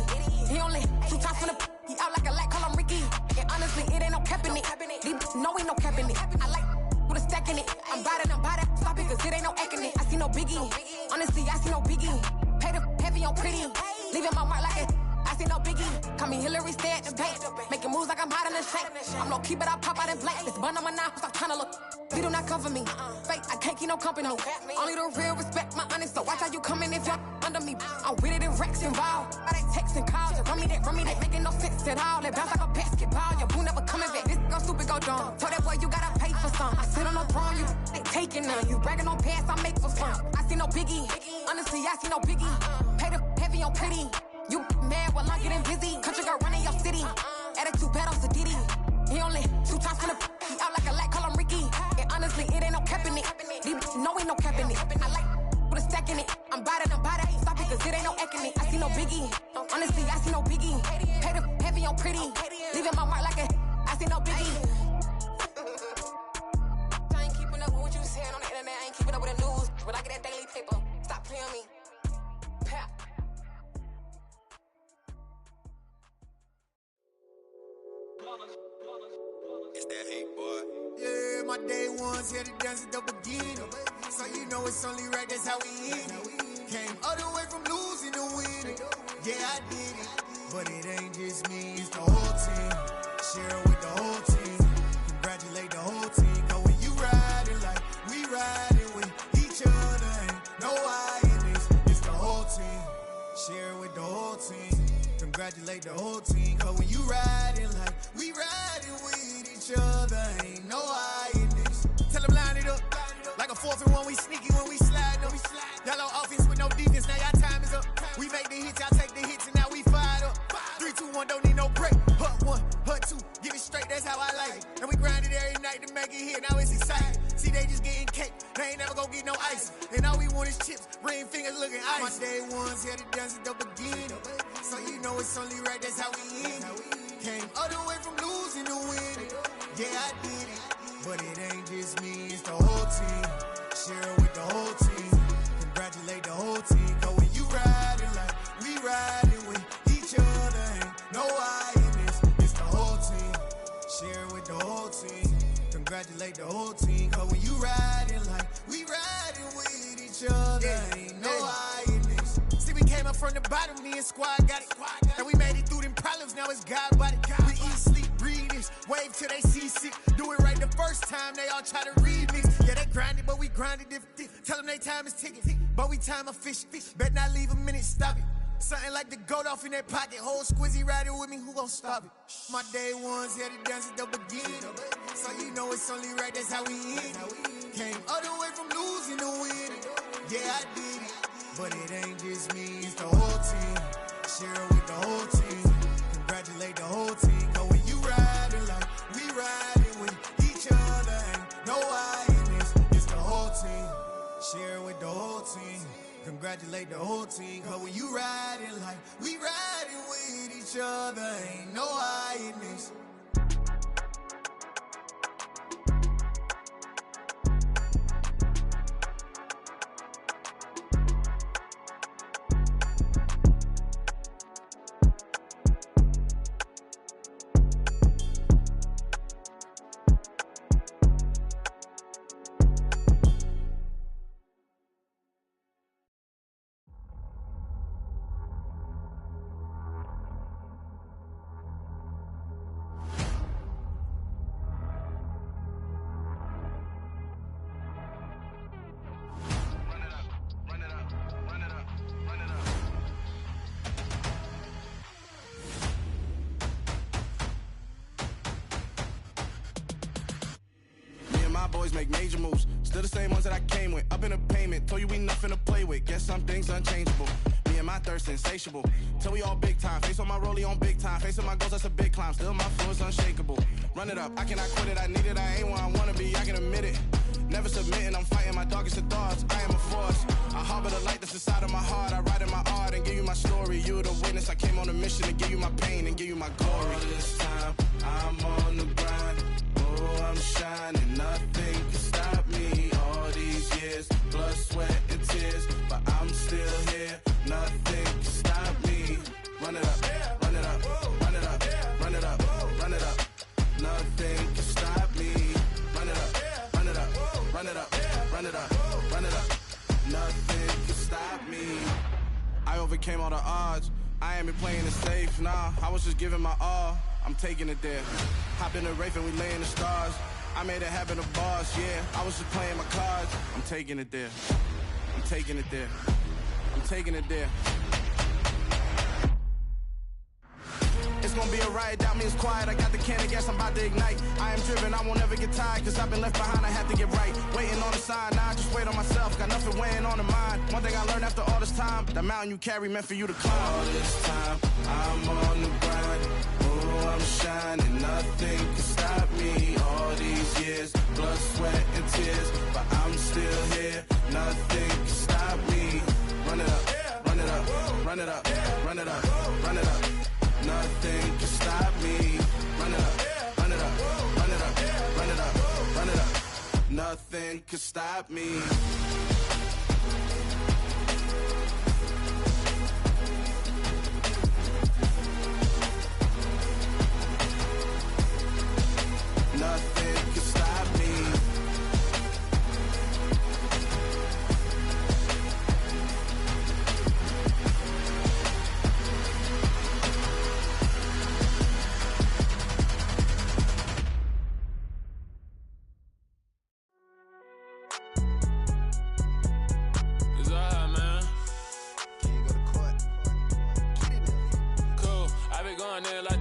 He only 2 times from the he out like a light, call him Ricky. And honestly, it ain't no cap in it. No, ain't no cap in it. I like with a stack in it. I'm about it. Stop it, cause it ain't no eck in it. I see no biggie. Honestly, I see no biggie. Pay the heavy on pretty. Leaving my mark like a I see no biggie. Call me Hillary, stay at the bank. Making moves like I'm hot in the shank. I'm low key, but I pop out in blank. This bun on my knife, stop trying to look. They do not cover me. Fake, I can't keep no company. Only the real respect my honest. So watch how you coming if you're under me. I'm with it and Rex involved. I they texting calls and run me that. Making no sense at all. They bounce like a basketball. Your boo never coming back. This gon' stupid go dumb. Told that boy you gotta pay for some. I sit on no throne, you they taking none. You bragging on pants, I make for fun. I see no biggie. Honestly, I see no biggie. Pay the heavy on pretty. You mad while I'm getting busy. Country girl running your city. Attitude bad on Diddy. He only 2 times from the he out like a light, call him Ricky. And honestly, it ain't no cap in it. No, ain't no cap in it. I like with a stack in it. I'm about it. Stop it, cause it ain't no eck in it. I see no biggie. Honestly, I see no biggie. Pay the heavy on pretty. Leaving my mark like a I see no biggie. I ain't keeping up with what you saying on the internet. I ain't keeping up with the news. But I get that daily paper. Stop playing me. Pap. It's that hate, boy. Yeah, my day ones here to dance at the beginning. So you know it's only right, that's how we end it. Came all the way from losing to winning. Yeah, I did it. But it ain't just me, it's the whole team. Share it with the whole team. Congratulate the whole team. Cause when you riding like we riding with each other, ain't no I in this. It's the whole team. Share it with the whole team. Congratulate the whole team. Cause when you riding like we riding with each other, ain't no I in this. Tell them line it up. Like a 4th and 1, we sneaky when we slide them. Yellow offense with no defense, now y'all time is up. We make the hits, y'all take the hits, and now we fired up. 3, 2, 1, don't need no break. Hut 1, hut 2, give it straight, that's how I like it. And we grind it every night to make it hit, now it's exciting. See, they just getting cake, they ain't never gonna get no ice. And all we want is chips, ring fingers looking ice. My day ones here to dance at the beginning. So you know it's only right, that's how we end it. Came all the way from losing to winning. Yeah, I did it. But it ain't just me, it's the whole team. Share it with the whole team. Congratulate the whole team. Cause when you riding like we riding with each other, ain't no I in this. It's the whole team. Share it with the whole team. Congratulate the whole team. Cause when you riding like we riding with each other, ain't no I in this. See, we came up from the bottom, me and squad got it. And we made it through them problems, now it's God body. We eat, sleep, breathe this, wave till they seasick. Do it right the first time, they all try to remix. Yeah, they grinded, but we grinded different. Tell them they time is ticking, but we time a fish. Bet not leave a minute, stop it. Something like the goat off in that pocket. Whole squizzy riding with me, who gon' stop it? My day ones had to dance at the beginning. So you know it's only right, that's how we end. Came all the way from losing to winning. Yeah, I did it. But it ain't just me, it's the whole team. Share it with the whole team. Congratulate the whole team. Cause when you riding like we riding with each other, ain't no I in this. It's the whole team. Share it with the whole team. Congratulate the whole team. Cause when you riding like we riding with each other, ain't no I in this. Boys make major moves, still the same ones that I came with. Up in a payment, told you we nothing to play with. Guess some things unchangeable. Me and my thirst insatiable. Till we all big time. Face on my rollie on big time. Facing my goals, that's a big climb. Still my flow is unshakable. Run it up, I cannot quit it. I need it, I ain't where I wanna be. I can admit it. Never submitting, I'm fighting my darkest of thoughts. I am a force. I harbor the light that's inside of my heart. I write in my art and give you my story. You the witness. I came on a mission to give you my pain and give you my glory. All this time, I'm on the grind. Oh, I'm shining. Nothing can stop me. All these years, blood, sweat, and tears. But I'm still here. Nothing can stop me. Run it up, run it up, run it up, run it up, run it up. Nothing can stop me. Run it up, run it up, run it up, run it up, run it up. Nothing can stop me. I overcame all the odds. I ain't been playing it safe, nah. I was just giving my all. I'm taking it there. Hop in the Wraith and we lay in the stars. I made it happen to boss, yeah. I was just playing my cards. I'm taking it there. I'm taking it there. I'm taking it there. It's gonna be a riot, doubt me it's quiet. I got the can of gas, I'm about to ignite. I am driven, I won't ever get tired. Cause I've been left behind, I have to get right. Waiting on the sign, now I just wait on myself. Got nothing weighing on the mind. One thing I learned after all this time, the mountain you carry meant for you to climb. All this time, I'm on the grind. Oh, I'm shining, nothing can stop me. All these years, blood, sweat, and tears. But I'm still here, nothing can stop me. Run it up, run it up, run it up, run it up, run it up. Nothing can stop me. Run it up, run it up, run it up, run it up, run it up. Nothing can stop me. Nothing can stop me. There